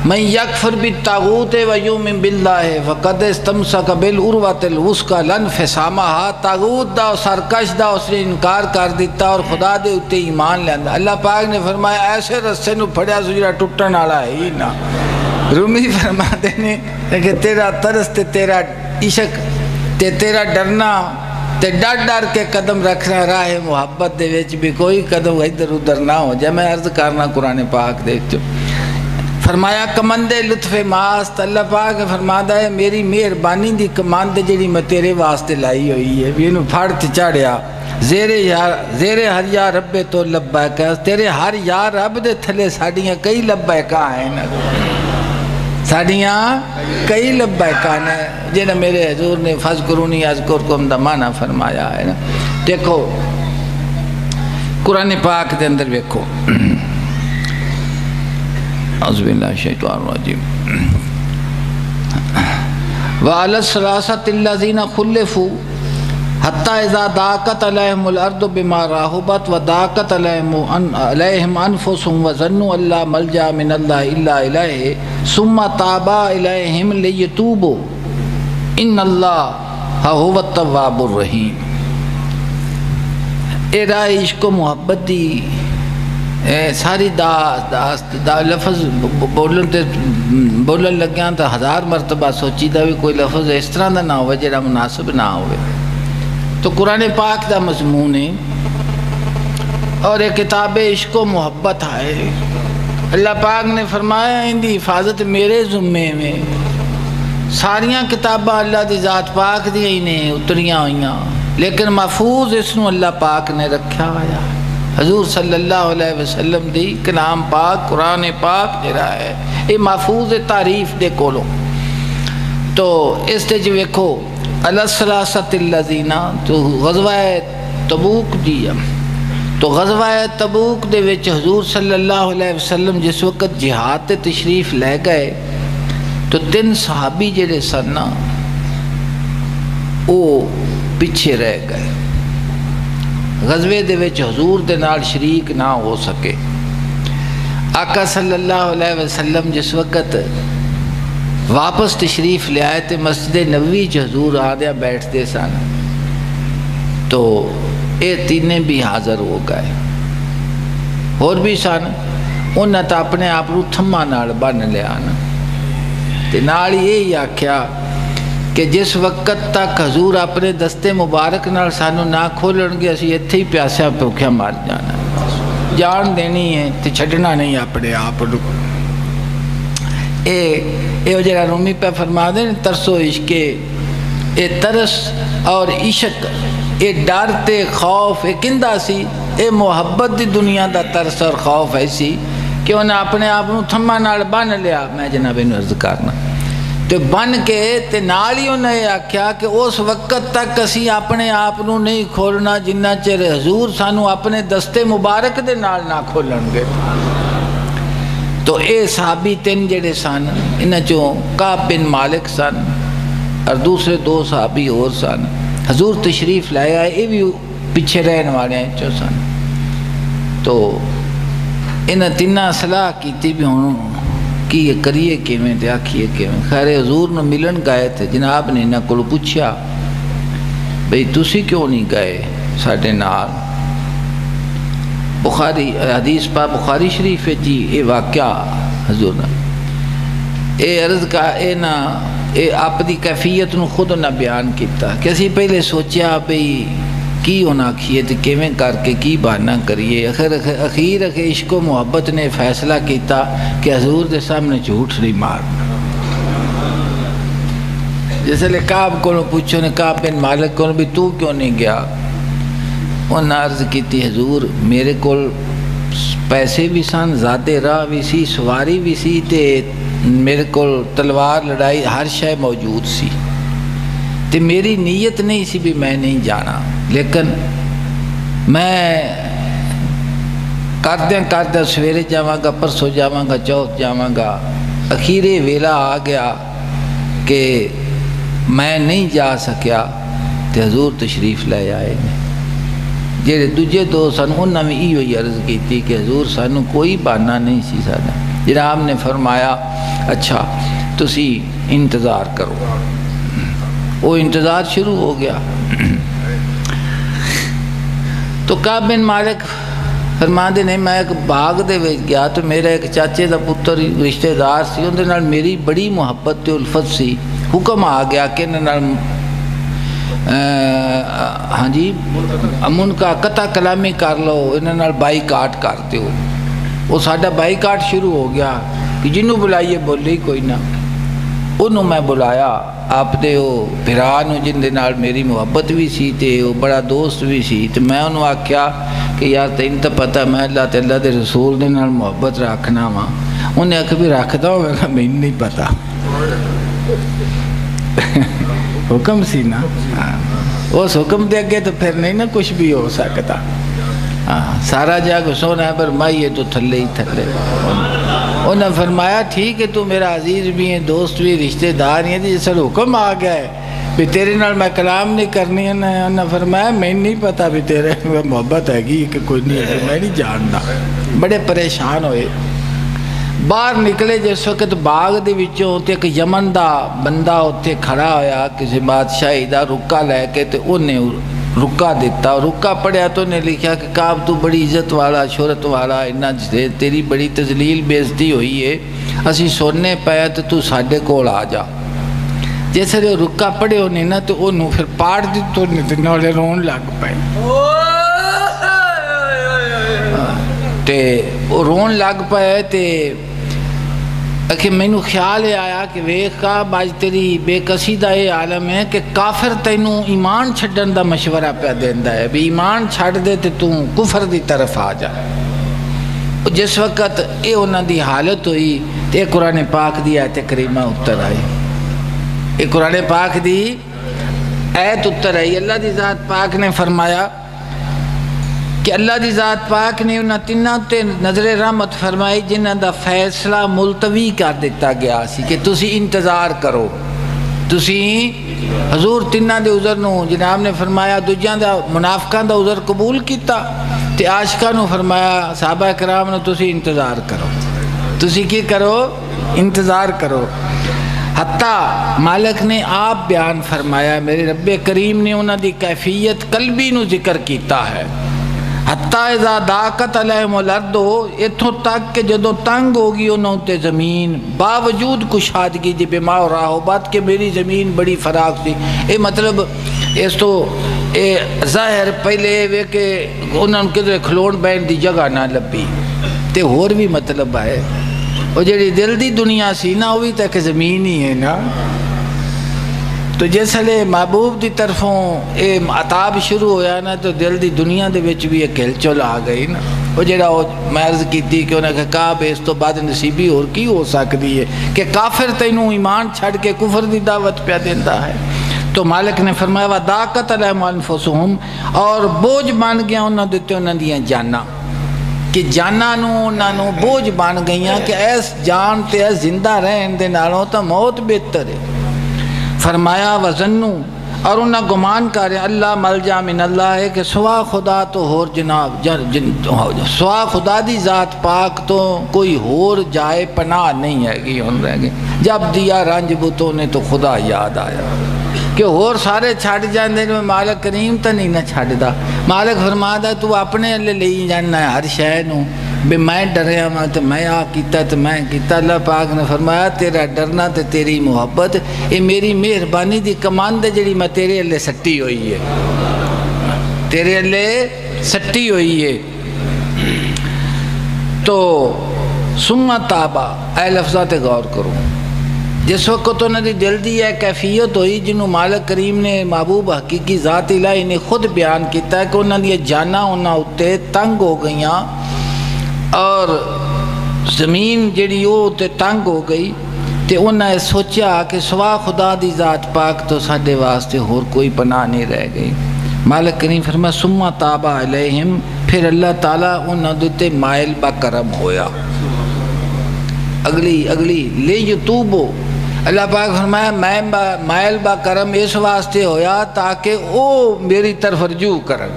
من یکفر بالطاغوت و یؤمن باللہ فقد استمسک بالعروۃ الوثقی لا انفصام لہا۔ طاغوت دا سرکش دا اس نے انکار کر دیتا اور خدا دے اتے ایمان لیندا۔ اللہ پاک نے فرمایا ایسے رسے نو پھڑیا سو جڑا ٹوٹن والا ہے ہی نہ۔ رومی فرماتے ہیں کہ تیرا ترس تے تیرا عشق تے تیرا ڈرنا تے ڈر ڈر کے قدم رکھنا راہ محبت دے وچ بھی کوئی قدم ادھر ادھر نہ ہو جائے۔ میں عرض کرنا قرآن پاک دیکھ جو فرمایا کمندے لطف ماست، اللہ پاک فرماتا ہے میری مہربانی دی کمند جڑی میں تیرے واسطے لائی ہوئی ہے بھی انہوں پھڑ تے چڑھیا زیر ہر یا رب تو لبیک، تیرے ہر یا رب دے تھلے ساڑیاں کئی لبیکاں ہیں ساڑیاں کئی لبیکاں ہیں جنہ میرے حضور نے فذکرونی اذکرکم دا معنی فرمایا ہے نا۔ دیکھو قرآن پاک دے اندر دیکھو اعوذ باللہ الشیطان الرجیم وَعَلَى الثَّلَاثَةِ الَّذِينَ خُلِّفُوا حَتَّى إِذَا ضَاقَتْ عَلَيْهِمُ الْأَرْضُ بِمَا رَحُبَتْ وَضَاقَتْ عَلَيْهِمْ أَنفُسُهُمْ وَظَنُّوا أَن لَّا مَلْجَأَ مِنَ اللَّهِ إِلَّا إِلَيْهِ ثُمَّ تَابَ إِلَيْهِمْ لِيَتُوبُوا إِنَّ اللَّهَ هُوَ التَّوَّابُ الرَّحِيمُ۔ اے راہ عشق و محبت دی ساری دا لفظ بولن لگیاں تو ہزار مرتبہ سوچی دا بھی کوئی لفظ اس طرح دا نہ ہوئے جڑا مناسب نہ ہوئے۔ تو قرآن پاک دا مضمون ہے اور ایک کتاب عشق و محبت ہے۔ اللہ پاک نے فرمایا ان دی حفاظت میرے ذمے میں، ساریاں کتاباں اللہ دی ذات پاک دی ہی نے اتریاں ہوئیاں لیکن محفوظ اس نو اللہ پاک نے رکھا آیا۔ حضور صلی اللہ علیہ وسلم دی کلام پاک قرآن پاک جڑا ہے یہ محفوظ تعریف دے کولو۔ تو اس تے جو ویکھو الثلاثۃ الذین تو غزوہ تبوک دی تو غزوہ تبوک دے وچ حضور صلی اللہ علیہ وسلم جس وقت جہاد تے تشریف لے گئے تو 3 صحابی جڑے سن او پیچھے رہ گئے، غزوے دے وچ حضور دے نال شریک نہ ہو سکے۔ آقا صلی اللہ علیہ وسلم جس وقت واپس تشریف لے آئے تے مسجد نبوی چ حضور آدھیا بیٹھتے سن تو اے تینے بھی حاضر ہو گئے، اور بھی سن انہاں تا اپنے آپ کو تھما نال بن لیا نا تے نال یہی آکھیا کہ جس وقت تک حضور اپنے دستے مبارک نال سانو نہ کھولن گے اسی اتھے ہی پیاسا بھوکھا مر جانا، جان دینی ہے تے چھڈنا نہیں اپنے آپ کو۔ اے جڑا رومی پہ فرما دے ترس و عشق، اے ترس اور عشق، اے ڈر تے خوف اے کندہ سی؟ اے محبت دی دنیا دا ترس اور خوف ایسی کہ انہیں اپنے آپ کو تھما نال بن لیا۔ میں جناب انہوں عرض کرنا تو بن کے تے نال ہی انہیں آکھیا کہ اس وقت تک اسی اپنے آپ کو نہیں کھولنا جنہ چر حضور سانو اپنے دستے مبارک دے نال نہ کھولن گے۔ تو اے صحابی 3 جڑے سن انہاں چوں کعب بن مالک سن اور دوسرے 2 صحابی اور سن، حضور تشریف لائے آئے یہ بھی پیچھے رہن والے ہیں چو سن۔ تو انہاں 3 صلاح کیتی بھی ہوں کہ یہ کریے کیویں تے آکھیے کیویں۔ خیر حضور نے ملن گئے تھے، جناب نے انہاں کو پوچھا بھئی تسی کیوں نہیں گئے ساڈے نال؟ بخاری حدیث پا بخاری شریف ہے جی اے واقعہ حضور نے اے عرض کا اے نا اے آپ دی کیفیت نو خود نہ بیان کیتا کہ اسی پہلے سوچیا بھئی کی ہونا کھیے تے کیویں کر کے کی بہانہ کریے، اخیر عشق و محبت نے فیصلہ کیتا کہ حضور دے سامنے جھوٹ نہیں مارنا۔ جیسے لے کعب کو پوچھو نے کعب بن مالک کو بھی تو کیوں نہیں گیا؟ انہاں عرض کیتی حضور میرے کول پیسے بھی سن، زیادہ راہ بھی سی، سواری بھی سی، تے میرے کو تلوار لڑائی ہر شے موجود سی، تے میری نیت نہیں سی بھی میں نہیں جانا، لیکن میں کردیا سویرے جاواں گا، پرسوں جاواں گا، چوتھ جاواں گا، اخیرے ویلا آ گیا کہ میں نہیں جا سکیا، تے حضور تشریف لے آئے نے۔ جڑے دوجے دو سن انہاں بھی ایو ہی عرض کیتی کہ حضور سانو کوئی بہانہ نہیں سی ساڈا۔ جناب نے فرمایا اچھا تسی انتظار کرو۔ وہ انتظار شروع ہو گیا۔ تو کعب بن مالک فرماندے نے میں ایک باغ دے وچ گیا تو میرا ایک چاچے دا پتر رشتہ دار سی، اون دے نال میری بڑی محبت تے الفت سی۔ حکم آ گیا کہ انہاں نال ہاں جی امن کا قطع کلامی کر لو، انہاں نال بائی کاٹ کر دیو۔ وہ ساڈا بائی کاٹ شروع ہو گیا کہ جنوں بلائیے بولے ہی کوئی نہ۔ انہوں میں بلایا آپ دے وہ بھرانو جن دے نال میری محبت بھی سی تے وہ بڑا دوست بھی سی، تو میں انہوں آکھیا کہ یار تین تو پتہ میں اللہ تے اللہ دے رسول دے نال محبت رکھنا وا۔ انہیں آکھا بھی رکھتا ہوں، میں کہا میں نہیں پتہ حکم سی نا، اس حکم دے گے تو پھر نہیں نا کچھ بھی ہو سکتا۔ سارا جاگ سونا ہے پر مائیے تو تھلے ہی تھلے۔ انہوں نے فرمایا ٹھیک ہے تو میرا عزیز بھی ہیں، دوست بھی، رشتہ دار ہیں، جس حکم آ گیا ہے بھی تیرے نال میں کلام نہیں کرنی ہے۔ انہوں نے فرمایا میں نہیں پتا بھی تیرے محبت ہے گی کہ کوئی نہیں ہے، میں نہیں جانتا۔ بڑے پریشان ہوئے، باہر نکلے جس وقت باغ دے وچوں تے ایک یمن دا بندہ اتنے کھڑا ہویا کسی بادشاہی دا رکا لے کے، تے انہیں رکا دیتا، رکا پڑھیا تو انہیں لکھیا کہ کعب تو بڑی عزت والا شہرت والا، تیری بڑی تذلیل بےزتی ہوئی ہے، اسی سننے پایا تو ساڈے کول آ جا۔ جیسے رکا پڑھے انہیں نا تو انہوں پھر پاڑ دی تو نالے رون لگ پائے، تے رون لگ پائے۔ تے کہ مینوں خیال آیا کہ ویکھ کعب اج تیری بے کسی دا یہ عالم ہے کہ کافر تینوں ایمان چھڈن دا مشورہ پہ دیندا ہے بھی ایمان چھڈ دے تے تو کفر دی طرف آ جا۔ جس وقت یہ انہاں دی حالت ہوئی تے قرآن پاک دی آیت کریمہ اتر آئی، یہ قرآن پاک دی آیت اتر آئی۔ اللہ دی ذات پاک نے فرمایا کہ اللہ دی ذات پاک نے انہاں تیناں تے نظر رحمت فرمائی جنہاں دا فیصلہ ملتوی کر دیتا گیا سی کہ تسی انتظار کرو۔ تسی حضور تیناں دے عذر نو جناب نے فرمایا دوجیاں دا منافقاں دا عذر قبول کیتا، تے عاشقاں نو فرمایا صحابہ کرام نو تسی انتظار کرو، تسی کی کرو انتظار کرو۔ حتیٰ مالک نے آپ بیان فرمایا، میرے رب کریم نے انہاں دی کیفیت قلبی نو ذکر کیتا ہے۔ حتیٰ اذا داقت علیہم الارض، اتھوں تک کہ جدو تنگ ہوگی انہوں تے زمین، باوجود کشادگی دی بما و راہبت کہ میری زمین بڑی فراخ تھی۔ اے مطلب اس تو اے ظاہر پہلے وے کہ انہوں نے کدھر کھلون بین دی جگہ نہ لبی، تے اور بھی مطلب ہے وہ جڑی دل دی دنیا سی نا وہ بھی تک زمین ہی ہے نا۔ تو جیسے محبوب دی طرفوں اے عطاب شروع ہویا نا تو دل دی دنیا دے وچ بھی ایک ہلچل آ گئی نا۔ وہ جڑا میں عرض کیتی کہ انہیں کہا کعب اس تو بعد نصیبی اور کی ہو سکتی ہے کہ کافر تینوں ایمان چھڑ کے کفر دی دعوت پہ دیندہ ہے۔ تو مالک نے فرمایا وَدَاقَتْ عَلَيْهِمْ أَنفُسُهُمْ، اور بوجھ بن گیا انہوں دیتے انہوں دیاں جانا کہ جانا نو بوجھ بن گئیاں کہ ایس جان تے ایس زندہ رہن دے نالوں تا موت بہتر ہے۔ فرمایا وزنو، اور انہاں گمان کرے اللہ ملجا من اللہ ہے کہ سوا خدا تو ہور جناب سوا خدا دی ذات پاک تو کوئی ہور جائے پناہ نہیں ہے گی۔ ہن رہ گئے جب دیا رنج بتوں نے تو خدا یاد آیا کہ ہور سارے چھڑ جاندے میں مالک کریم تا نہیں نہ چھڑ دا۔ مالک فرما دا تو اپنے اللہ لئی جاننا ہے ہر شے نو بھی میں ڈریا ہاں تو میں آ کیتا تو میں کیتا۔ اللہ پاک نے فرمایا تیرا ڈرنا تے تیری محبت یہ میری مہربانی دی کمان دے جڑی میں تیرے اللہ سٹی ہوئی ہے، تیرے اللہ سٹی ہوئی ہے۔ تو سمت تابا، اے لفظات غور کرو، جس وقت انہوں نے دل دی ہے کیفیت ہوئی جنہوں مالک کریم نے محبوب حقیقی ذات الہی نے خود بیان کیتا ہے کہ انہوں نے جانا انہوں اتے تنگ ہو گئیاں، اور زمین جڑی وہ تے تنگ ہو گئی تے انہاں نے سوچا کہ سوا خدا دی ذات پاک تو ساڈے واسطے اور کوئی پناہ نہیں رہ گئی۔ مالک کریم فرمایا ثم تاب علیہم، پھر اللہ تعالیٰ انہاں دے مائل با کرم ہویا۔ اگلی لے یتوبو، اللہ پاک فرمایا میں مائل با کرم اس واسطے ہویا تاکہ او میری طرف رجوع کرن۔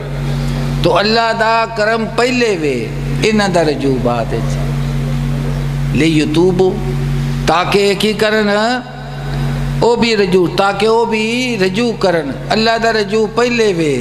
تو اللہ دا کرم پہلے وے، انہاں دا رجوع بعد ہے۔ لے یتوبو، تاکہ کی کرن او بھی رجوع، تاکہ او بھی رجوع کرن۔ اللہ دا رجوع پہلے وے،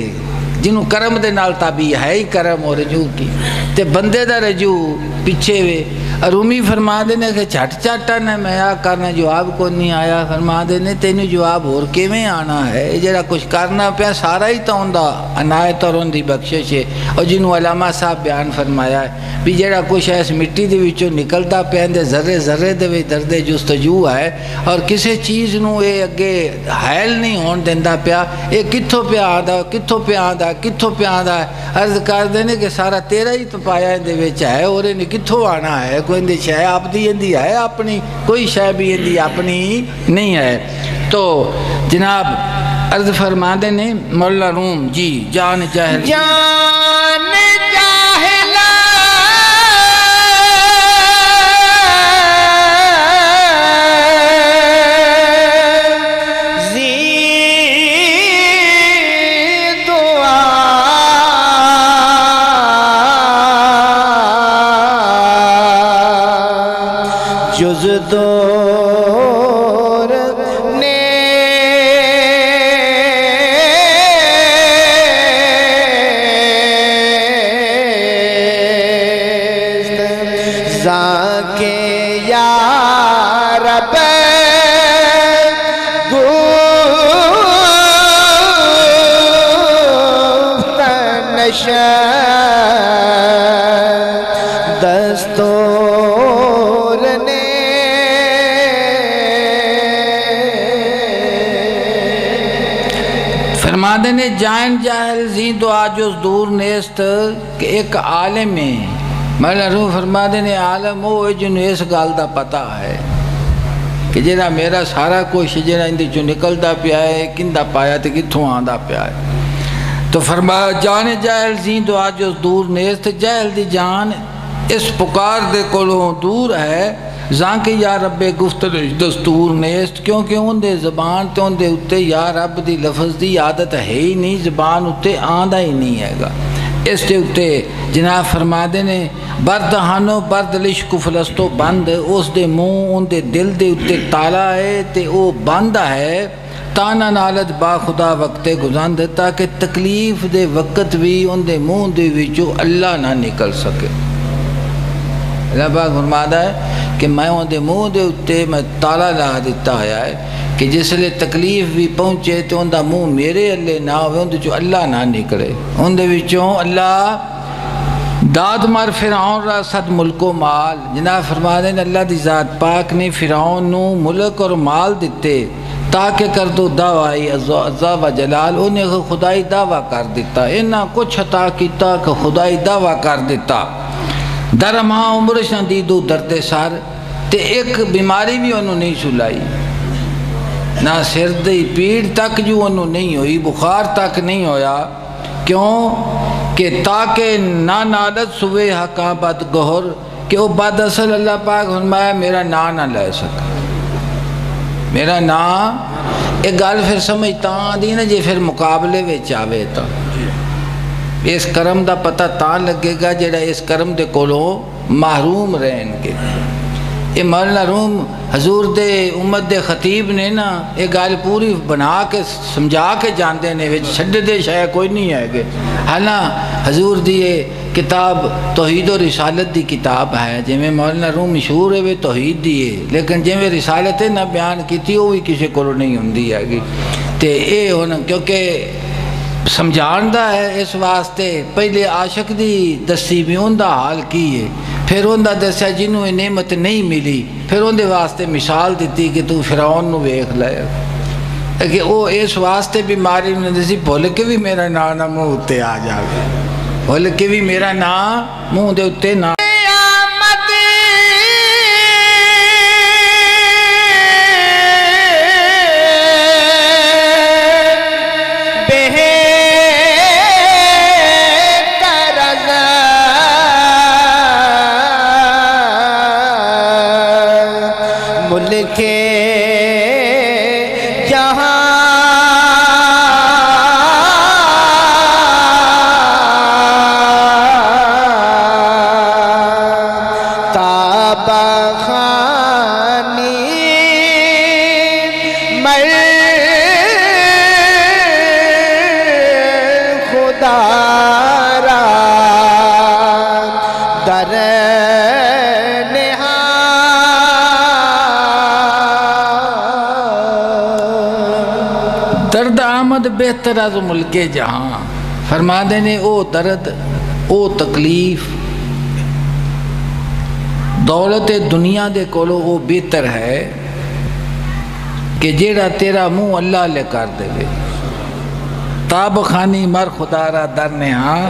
جنہوں کرم دے نال تابع ہے ہی کرم اور رجوع کی، تے بندے دا رجوع پیچھے وے۔ رومی فرما دینے کہ چھٹ چھٹا نے میں کرنا جواب کو نہیں آیا، فرما دینے تینوں جواب اور کیویں آنا ہے، جڑا کچھ کرنا پیا سارا ہی تو ہوندا عنایت اور ان دی بخشش ہے۔ اور جنہوں علامہ صاحب بیان فرمایا ہے بھی جڑا کچھ اس مٹی دے وچوں نکلدا پیا دے ذرے ذرے دے وچ درد جستجو ہے، اور کسی چیز نو اے اگے حائل نہیں ہون دیندا پیا، اے کتھوں پیا آندا کتھوں پیا آندا کتھوں پیا آندا ہے۔ عرض کر دینے کہ سارا تیرا ہی تو پایا دے وچ ہے، اور نے کتھوں آنا ہے، کوئی اندی شے آپ دی اندی ہے اپنی، کوئی شے بھی اندی اپنی نہیں ہے۔ تو جناب عرض فرما دینے مولا روم جی جان جاہل جان جاہلا جز دور نے زاکے یا رب گفت نشا دستور نے فرما دینے جائن جاہل زی دعا جز دور نیست کہ ایک عالم ہے۔ مولا روح فرما دینے عالم وہ جنہوں اس گال دا پتہ ہے کہ جنہا میرا سارا کچھ جنہا اندے جو نکلدا پیا ہے کندہ پایا تے کتھوں آندہ پیا ہے۔ تو فرمایا جان جاہل زی دعا جز دور نیست، جاہل دی جان اس پکار دے کولوں دور ہے، زاں کہ یا رب گفت دستور نیست، کیونکہ ان دے زبان تے ان دے اتے یا رب دی لفظ دی عادت ہے ہی نہیں، زبان اتے آندہ ہی نہیں ہے گا۔ اس دے اتے جناب فرما دینے برد ہانو برد لشک فلسطو بند، اس دے منہ ان دے دل دے اتے تالا ہے تے او بند ہے، تانا نالت با خدا وقت گزاند تاکہ تکلیف دے وقت بھی ان دے منہ دے وچو اللہ نہ نکل سکے۔ اللہ پاک فرماتا ہے کہ میں ان دے منہ دے اتے میں تالا لا دیتا ہے کہ جس لئے تکلیف بھی پہنچے تو ان دا منہ میرے اللہ نہ ہوئے، ان دے جو اللہ نہ نکلے، ان دے وچوں اللہ داد مار فرعون را صد ملک و مال۔ جناب فرما دیں اللہ دی ذات پاک نے فرعون نو ملک اور مال دیتے تاکہ کر دو دعوائی عزا و جلال، انہیں خدائی دعویٰ کر دیتا، انہاں کچھ عطا کیتا کہ خدائی دعویٰ کر دیتا۔ در ماں عمرش نہ دیدو درد سر، تے ایک بیماری بھی انہوں نہیں سلائی، نہ سر دی پیڑ تک جو انہوں نہیں ہوئی، بخار تک نہیں ہویا، کیوں کہ تاکہ نہ نالت سوے حقاں بد گہر، کہ وہ بد اصل اللہ پاک فرمایا میرا نا نہ لے سکا، میرا نا ایک گال پھر سمجھتا دی نا جی پھر مقابلے میں چاہوے تا اس کرم دا پتہ تاں لگے گا جڑا اس کرم دے کولوں محروم رہن کے۔ یہ مولانا روم حضور دے امت دے خطیب نے نا یہ گال پوری بنا کے سمجھا کے جاندے نے وچ چھڈ دے شاید کوئی نہیں ہے گے۔ حالاں حضور دی یہ کتاب توحید و رسالت دی کتاب ہے، جی میں مولانا روم مشہور ہے وہ توحید دی ہے، لیکن جی میں رسالت نہ بیان کی تھی وہ بھی کسی کو نہیں ہوندی ہے گی تے اے ہونا، کیونکہ سمجھاندہ ہے اس واسطے پہلے عاشق دی دسی بھی ان دا حال کی ہے، پھر ان دا دسیا جنہوں نعمت نہیں ملی، پھر ان دے واسطے مثال دیتی کہ تو فرعون نو ویکھ لے کہ وہ اس واسطے بیماری میں دسی بھول کے بھی میرا نام منہ اتے آ جاوے، بھول کے بھی میرا نام منہ دے اتے نہ دارا در درد آمد بہتر از ملک جہاں، فرما دینے او درد او تکلیف دولت دنیا دے کولو او بہتر ہے کہ جیڑا تیرا منہ اللہ لے کر دے وے تاب خانی مر خدا را در نہاں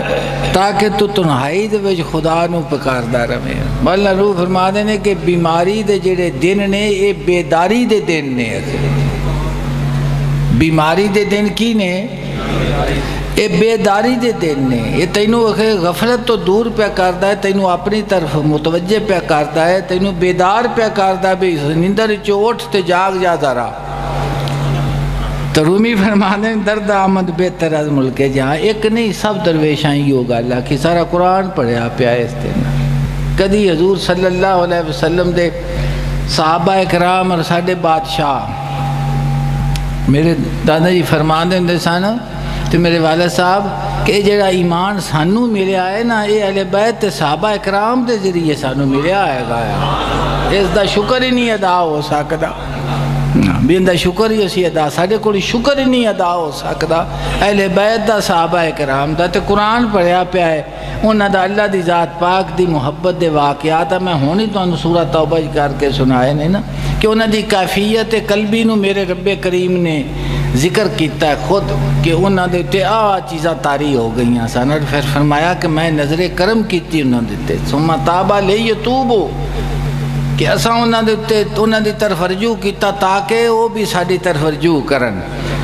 تاکہ تو تنہائی دے وچ خدا نو پکاردا رہے۔ مولا روح فرما دینے کہ بیماری دے جڑے دن نے اے بیداری دے دن نے، بیماری دے دن کی نے اے بیداری دے دن نے، یہ تینوں غفلت تو دور پہ کردا ہے، تینوں اپنی طرف متوجہ پہ کردا ہے، تینوں بیدار پہ کردا ہے بھی نیندر چو اٹھ تے جاگ جا ذرا۔ تو رومی فرمانے درد آمد بہتر از ملک جہاں، ایک نہیں سب درویشاں ہی ہوگا اللہ کی، سارا قرآن پڑھیا پیا اس دن۔ کدی حضور صلی اللہ علیہ وسلم دے صحابہ اکرام اور ساڈے بادشاہ میرے دادا جی فرما دے سن تو میرے والد صاحب کہ جڑا ایمان سانو ملے آئے نا یہ اہل بیت تے صحابہ اکرام دے ذریعے سانو ملے آئے گا، اس دا شکر ہی نہیں ادا ہو سکتا، بھی ان دا شکر ہی اسی ادا، ساڑھے کوئی شکر ہی نہیں ادا ہو سکتا اہل بیت دا صحابہ اکرام دا۔ تے قرآن پڑھیا پیا ہے انہاں دا اللہ دی ذات پاک دی محبت دے واقعات، میں ہونی تو انہوں سورہ توبہ کر کے سنائے نہیں نا کہ انہاں دی کیفیت قلبی نو میرے رب کریم نے ذکر کیتا ہے خود کہ انہاں دے تے چیزاں طاری ہو گئیاں سن، اور پھر فرمایا کہ میں نظر کرم کیتی انہاں دیتے ثم تاب لیتوب، کہ اساں انہاں دی طرف رجوع کیتا تاکہ وہ بھی ساڈی طرف رجوع کرن۔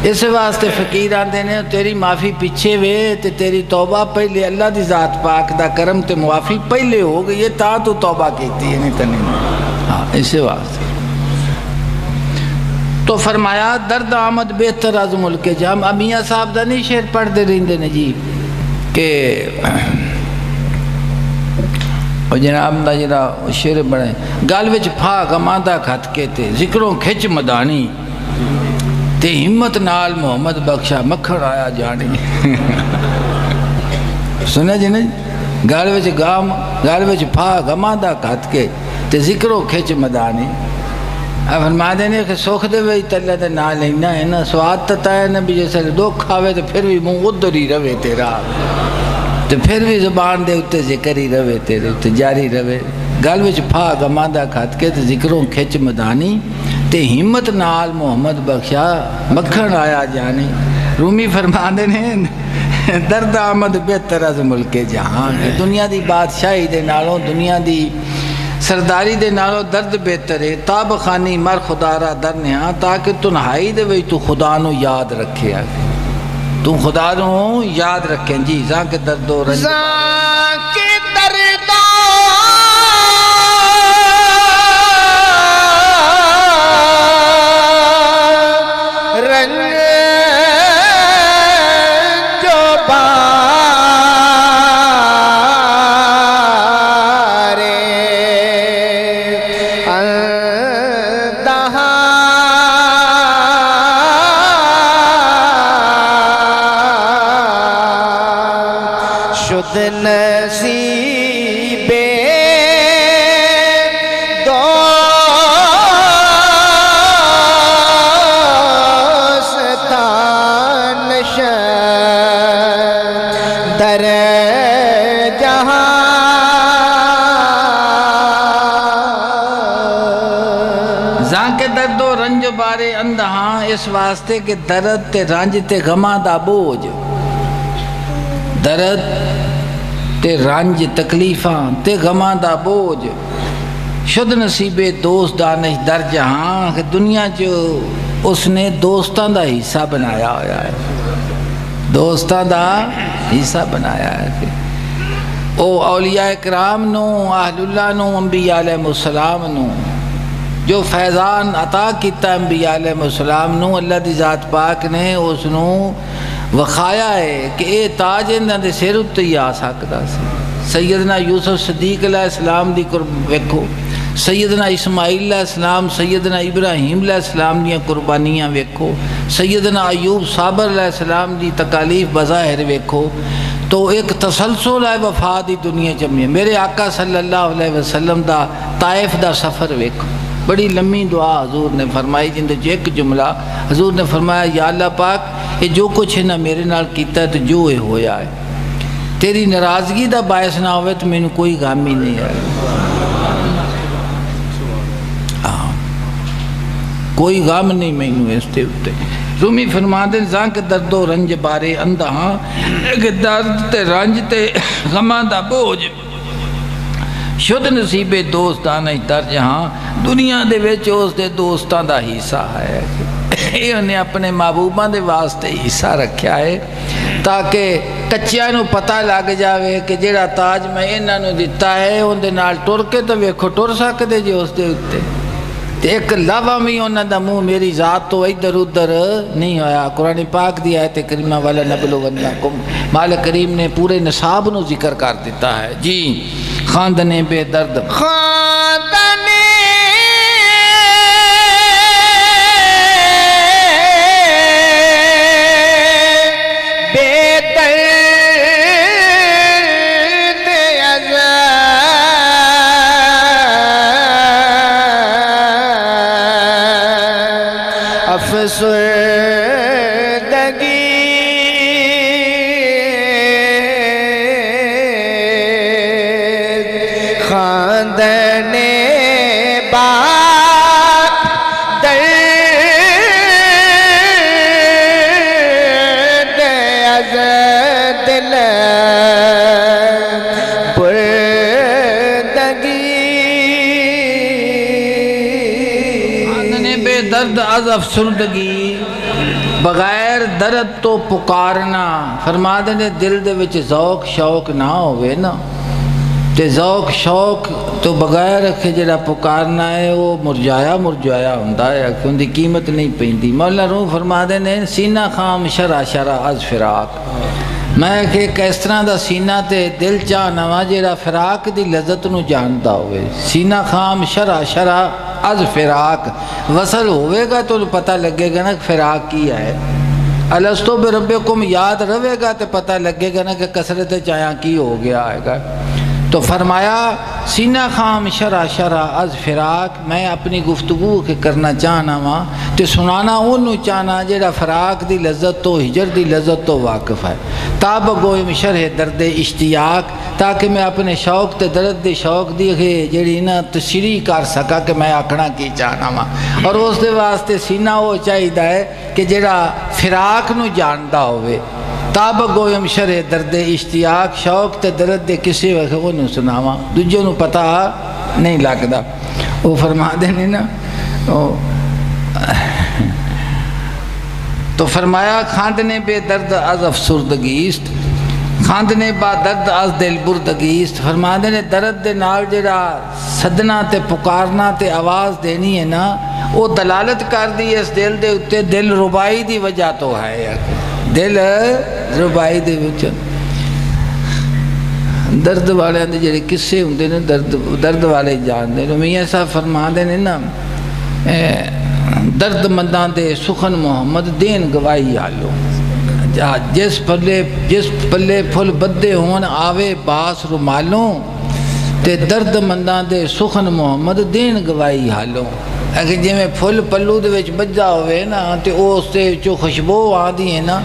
اس واسطے فقیر آندے نے تیری معافی پیچھے وے تے تیری توبہ پہلے اللہ دی ذات پاک دا کرم تے معافی پہلے ہو گئی ہے تا تو توبہ کیتی ہے نہیں تنی، ہاں اس واسطے۔ تو فرمایا درد آمد بہتر از ملک جہاں، میاں صاحب دا نہیں شعر پڑھ دے رہندے نے جی کہ جناب دا جڑا شعر بڑے گل وچ پھا غماں دا کھت کے تے ذکروں کھچ مدانی تے ہمت نال محمد بخشا مکھن آیا جانی۔ سنے جی نہیں گل وچ پھا غماں دا کھت کے تے ذکروں کھچ مدانی، اب فرما دینے کہ سوکھ دے وی تلہ دے نہ لینا ہے نا، سواد تتا ہے نا بھی جیسے دکھ آوے تو پھر بھی منہ ادھر ہی رہے تیرا، تو پھر بھی زبان دے اتے ذکر ہی رہے تیرے اتے جاری رہے۔ گل وچ پھا غماں دا کھت کے تے ذکروں کھچ مدانی تے ہمت نال محمد بخشا مکھن آیا جانی۔ رومی فرما دینے درد آمد بہتر از ملک جہاں، دنیا دی بادشاہی دے نالوں دنیا دی سرداری دے نالوں درد بہتر ہے، تاب خانی مر خدا را در نہاں تاکہ تنہائی دے وی تو خدا نو یاد رکھے، تو خدا نو یاد رکھیں جی۔ زاں کے درد و رنج شد نصیب دوستان در جہاں، زاں کے درد و رنج بارے اندہاں اس واسطے کہ درد تے رنج تے غماں دا بوجھ، درد تے رنج تکلیفاں تے غماں دا بوجھ شد نصیب دوست دانش در جہاں، کہ دنیا جو اس نے دوستاں دا حصہ بنایا ہویا ہے، دوستاں دا حصہ بنایا ہے کہ او اولیاء اکرام نو اہل اللہ نو انبیاء علیہ السلام نو جو فیضان عطا کیتا انبیاء علیہ السلام نو اللہ دی ذات پاک نے اس نو وخایا ہے کہ اے تاج انہاں دے سر اُتے ہی آ سکدا سی۔ سیدنا یوسف صدیق علیہ السلام دی قرب ویکھو، سیدنا اسماعیل علیہ السلام، سیدنا ابراہیم علیہ السلام دیا قربانیاں ویکھو، سیدنا ایوب صابر علیہ السلام دی تکالیف بظاہر ویکھو، تو ایک تسلسل ہے وفا دی دنیا چمی. میرے آقا صلی اللہ علیہ وسلم دا طائف دا سفر ویکھو، بڑی لمبی دعا حضور نے فرمائی، جن دے ایک جملہ حضور نے فرمایا یا اللہ پاک یہ جو کچھ ہے نا میرے نال کیتا ہے تو جو یہ ہویا ہے تیری ناراضگی دا باعث نہ ہوئے تو مینوں کوئی غم ہی نہیں ہے. کوئی غم نہیں مینوں اس تے اتے. رومی فرماندے زاں کہ درد و رنج بارے اندھا ہاں کہ درد تے رنج تے غماں دا بوجھ شد نصیبے دوستان در جہاں دنیا دے وچ اس دے دوستان دا حصہ ہے. یہ انہیں اپنے محبوباں دے واسطے حصہ رکھیا ہے تاکہ کچیاں نو پتہ لگ جاوے کہ جیڑا تاج میں انہاں نو دیتا ہے ان دے نال ٹر کے تو ویکھو ٹر سکدے جے اس دے اتے. ایک لفظ بھی انہاں دا منہ میری ذات تو ادھر ادھر نہیں ہویا. قرآن پاک دی آیت کریمہ والا نبلونکم مالک کریم نے پورے نصاب نو ذکر کر دیتا ہے. جی خواندن بے درد خواندن بے درد افسردگی خواندن باد درد از دل بردگی خواندن بے درد از افسردگی بغیر درد تو پکارنا. فرما دینے دل دے وچ ذوق شوق نہ ہوئے نا تے ذوق شوق تو بغیر رکھے جڑا پکارنا ہے وہ مرجایا ہوندہ ہے کہ ان دی قیمت نہیں پیندی. مولا روح فرما دینے سینہ خام شرع از فراق. میں کہ کس طرح دا سینہ تے دل چاہنا وا جڑا فراق دی لذت نو جاندا ہوئے. سینہ خام شرع از فراق وصل ہوئے گا تو پتہ لگے گا نا کہ فراق کی ہے. الستو بربکم یاد روے گا تو پتہ لگے گا نا کہ کثرت چایاں کی ہو گیا آئے گا. تو فرمایا سینہ خام شرع از فراق. میں اپنی گفتگو کے کرنا چاہنا وا تے سنانا انہوں چاہنا جیڑا فراق دی لذت تو ہجر دی لذت تو واقف ہے. تاب گوئم شرح درد اشتیاق تاکہ میں اپنے شوق تے درد دی شوق دی جیڑی نا تشریح کر سکا کہ میں آکھنا کی چاہنا وا. اور اس دے واسطے سینہ وہ چاہیدہ ہے کہ جیڑا فراق نو جاندہ ہوئے. تاب گویم شرح درد اشتیاق شوق تے درد دے کسی وقت وہ نو سناواں دوجے نو پتہ نہیں لگدا. وہ فرما دینے نا تو فرمایا خواندنے بے درد از افسردگیست خواندنے با درد از دل بردگیست. فرما دینے درد دے نال جڑا صدنا تے پکارنا تے آواز دینی ہے نا وہ دلالت کر دی اس دل دے اتے دل ربائی دی وجہ تو ہے. دل ربائی دے وچ درد والے اندے جڑے قصے ہوندے نے درد والے جان دے. میاں صاحب فرما دے نے نا درد منداں دے سخن محمد دین گواہی آلو. جس پلے پھل بدے ہون آوے باس رومالوں تے درد منداں دے سخن محمد دین گواہی حالوں. اگر جی میں پھل پلو دے وچ بجا ہوئے نا تے اس تے جو خوشبو آدھی ہے نا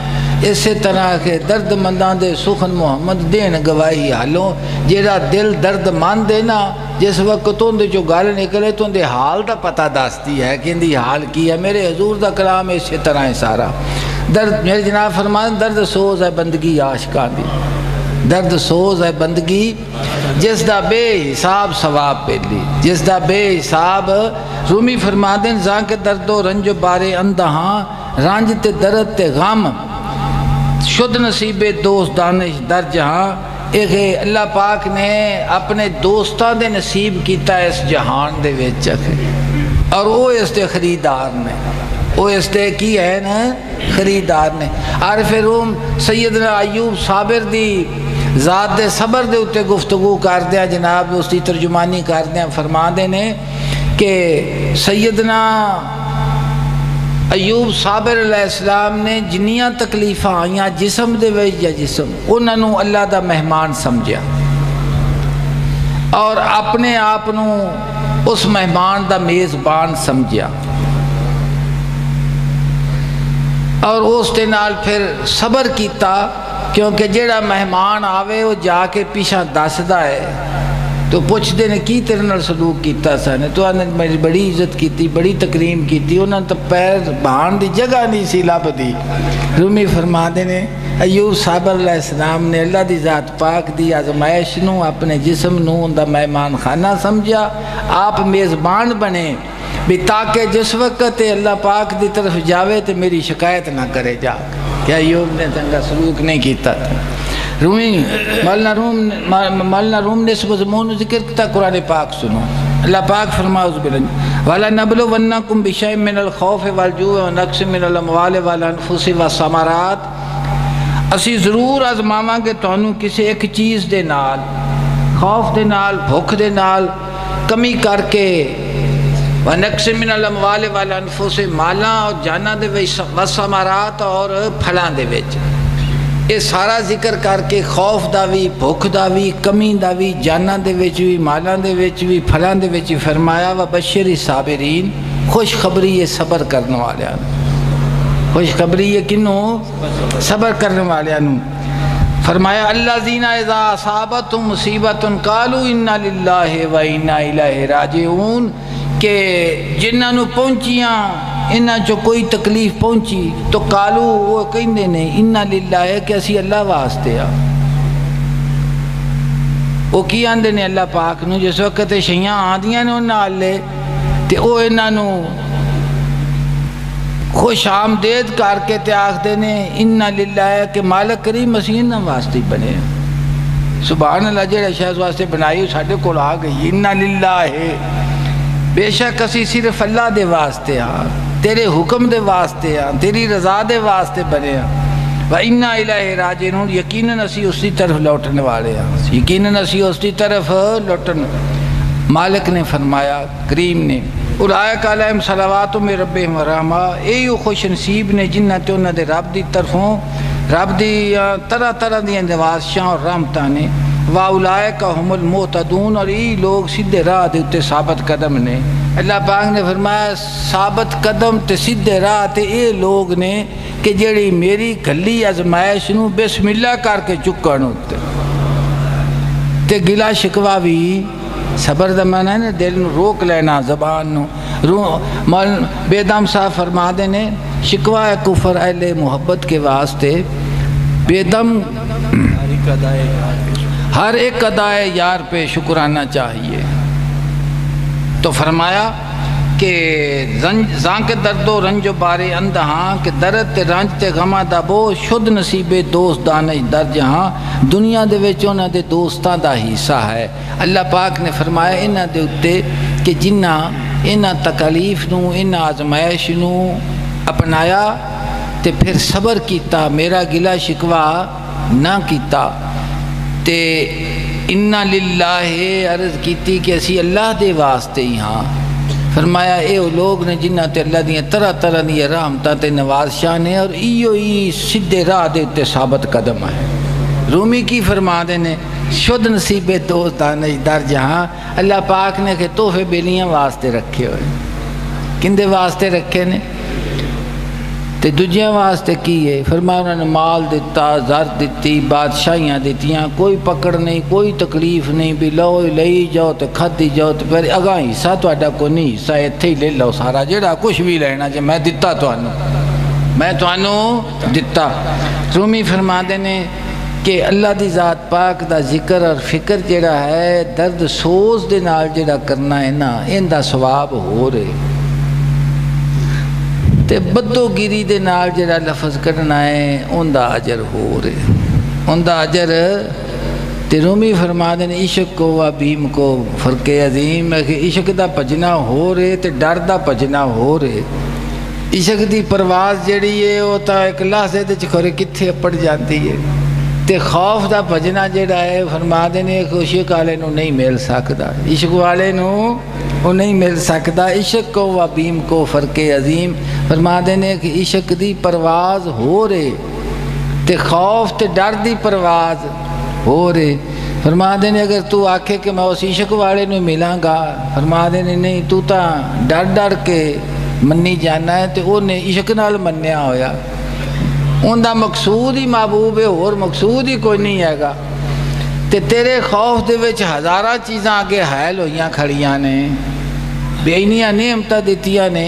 اسی طرح کہ درد منداں دے سخن محمد دین گواہی حالوں. جیڑا دل درد مند ہے نا جس وقت تو اندے جو گال نکلے تو اندے حال دا پتہ داستی ہے کہ اندی حال کی ہے. میرے حضور دا کلام اسی طرح ہے سارا. درد میرے جناب فرمائیں درد سوز ہے بندگی عاشقاں دی. درد سوز ہے بندگی جس دا بے حساب ثواب پیلی جس دا بے حساب. رومی فرما دیں زاں کے درد و رنج بارے اندہاں رنج تے درد تے غم شد نصیب دوست دانش در جہاں. ایک اللہ پاک نے اپنے دوستاں دے نصیب کیتا اس جہان دے وچ اور وہ اس دے خریدار نے وہ اس دے کی ہے نا خریدار نے. عارف روم سیدنا ایوب صابر دی ذات دے صبر دے اتے گفتگو کردیا جناب اس کی ترجمانی کردیا فرما دے نے کہ سیدنا ایوب صابر علیہ السلام نے جنیاں تکلیفاں آئیاں جسم دے وچ یا جسم انہوں اللہ دا مہمان سمجھیا اور اپنے آپ اس مہمان دا میزبان سمجھیا اور اس دے نال پھر صبر کیتا کیونکہ جیڑا مہمان آوے وہ جا کے پیچھا دسدا ہے تو پوچھ دے نے کی تیرے نال سلوک کیتا سا نے تو انہوں نے میری بڑی عزت کیتی بڑی تکریم کیتی انہوں نے تو پیر بہان دی جگہ نہیں سی لب دی رومی فرما دے نے ایوب صابر علیہ السلام نے اللہ دی ذات پاک دی آزمائش نو اپنے جسم نو اندہ مہمان خانہ سمجھا آپ میزبان بنے بھی تاکہ جس وقت اللہ پاک دی طرف جاوے تو میری شکایت نہ کرے جا کہ ایوب نے چنگا سلوک نہیں کیتا تھا رومی مولانا روم نے اس مضمون ذکر کیا قرآن پاک سنو اللہ پاک فرماؤ وَلَنَبْلُوَنَّكُمْ بِشَيْءٍ مِّنَ الْخَوْفِ وَالْجُوعِ وَنَقْصٍ مِّنَ الْأَمْوَالِ وَالْأَنفُسِ وَالثَّمَرَاتِ اسی ضرور آزماواں گے تانوں کسی ایک چیز دے نال خوف دے نال بھوک دے نال کمی کر کے وَنَقْصٍ مِّنَ الْأَمْوَالِ وَالْأَنفُسِ مالاں اور جاناں دے وچ وَالثَّمَرَاتِ اور پھلاں دے وچ یہ سارا ذکر کر کے خوف دا بھی بھوک دا بھی کمی دا بھی جاناں دے وچ بھی مالاں دے وچ بھی پھلاں دے وچ فرمایا وَبَشِّرِ الصَّابِرِينَ خوشخبری یہ صبر کرنے والیاں خوشخبری یہ کنوں صبر کرنے والیاں فرمایا الذین اذا اصابتہم مصیبۃ قالوا انا للہ و انا الیہ راجعون کہ جنہاں نو پہنچیاں انہاں جو کوئی تکلیف پہنچی تو قالو وہ کہندے نے انا للہ کہ اسی اللہ واسطے وہ کی آندے نے اللہ پاک نو جس وقت شیاں آندیاں نے انہاں لے تے او انہاں نو خوش آمدید کر کے تے آکھدے نے انا للہ کہ مالک کریم مسیح نہ واسطے بنے سبحان اللہ جڑا شاہ واسطے بنائی ساڈے کول آ گئی انا للہ بے شک اسی صرف اللہ دے واسطے تیرے حکم دے واسطے تیری رضا دے واسطے بنے وَإِنَّا إِلَيْهِ رَاجِعُونَ یقیناً اسی اس کی طرف لوٹنے والے یقیناً اسی اس کی طرف لوٹن مالک نے فرمایا کریم نے اولئک علیہم صلوات من ربہم ورحمہ ایو خوش نصیب نے جنہ تے انہاں دے رب دی طرفوں رب دی طرح طرح دی نوازشاں اور رحمتاں نے واولائک هم المہتدون اور ای لوگ سیدھے راہ دے اتے ثابت قدم نے اللہ پاک نے فرمایا ثابت قدم تے سیدھے راہ تے اے لوگ نے کہ جڑی میری گلی ازمائش نو بسم اللہ کر کے چکن تے گلا شکوا بھی صبر دا معنی ہے نا دل نو روک لینا زبان نو بیدام صاحب فرما دے نے شکوا کفر اہل محبت کے واسطے بیدم ہر ایک ادائے یار پہ شکرانہ چاہیے تو فرمایا کہ زاں کے درد و رنج و بارے اندہاں کہ درد تے رنج تے غمہ دا بو شد نصیبے دوست دانش در جہاں دنیا دے وچوں دے دوستاں دا حصہ ہے اللہ پاک نے فرمایا انہاں دے اتے کہ جنہ انہاں تکلیف نو انہاں آزمائش نو اپنایا تے پھر صبر کیتا میرا گلہ شکوا نہ کیتا تے انا للہ عرض کیتی کہ اسی اللہ دے واسطے ہی ہاں فرمایا اے لوگ نے جنہ تے اللہ دیاں طرح طرح دیاں رحمتاں تے نوازشاں نے اور ایو ای سدھے راہ دے تے ثابت قدم ہے رومی کی فرما دے نے شد نصیب دوست دانش در جہاں اللہ پاک نے کہ تحفے بیلیاں واسطے رکھے ہوئے کندے واسطے رکھے نے تے دجیاں واسطے کی ہے فرمایا انہوں نے مال دیتا زر دیتی بادشاہیاں دیتیاں کوئی پکڑ نہیں کوئی تکلیف نہیں بھی لو لئی جاؤ تے کھدی جاؤ تے پھر اگاں حصہ تہاڈا کوئی نہیں حصہ ایتھے ہی لے لو سارا جڑا کچھ بھی لینا جے میں دتا تانوں دتا رومی فرما دے نے کہ اللہ دی ذات پاک دا ذکر اور فکر جڑا ہے درد سوز دے نال جڑا کرنا ہے نا ان دا ثواب ہو رہے تے بدو گیری دے نال جڑا لفظ کرنا ہے ان دا اجر ہو رہے ان دا اجر تے رومی فرما دے عشق کو و بھیم کو فرق عظیم ہے کہ عشق دا پجنا ہو رہے تے ڈر دا پجنا ہو رہے عشق دی پرواز جڑی ہے وہ تا ایک لحظے دے چکھورے کتھے اپڑ جاتی ہے تے خوف دا بھجنا جڑا ہے فرما دے نے کہ عشق والے نو نہیں مل سکتا، عشق والے نو وہ نہیں مل سکتا۔ عشق کو و بیم کو فرق عظیم، فرما دے نے کہ عشق دی پرواز ہو رہے تے خوف تے ڈر دی پرواز ہو رہے۔ فرما دے نے اگر تو آکھے کہ میں اس عشق والے نو ملاں گا، فرما دے نے نہیں، تو تا ڈر ڈر کے منی جانا ہے تے وہ نے عشق نال منیا ہویا، ان دا مقصود ہی محبوب ہے، اور مقصود ہی کوئی نہیں ہے گا۔ تے تیرے خوف دے وچ ہزارہ چیزاں آگے حائل ہویاں کھڑیاں نے، بےئینیاں نعمتاں دتیاں نے،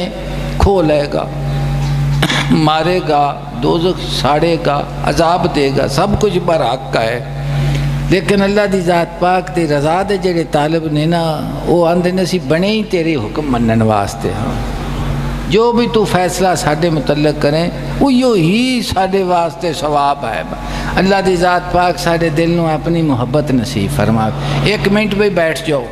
کھو لے گا، مارے گا، دوزخ ساڑے گا، عذاب دے گا، سب کچھ برحق کا ہے۔ لیکن اللہ دی ذات پاک دی رضا دے جڑے طالب نے نا، وہ آندے نے سی بنے ہی تیرے حکم منن واسطے ہاں، جو بھی تو فیصلہ ساڈے متعلق کریں وہ ہی ساڈے واسطے ثواب ہے۔ اللہ دی ذات پاک ساڈے دل نو اپنی محبت نصیب فرما۔ ایک منٹ بھی بیٹھ جاؤ۔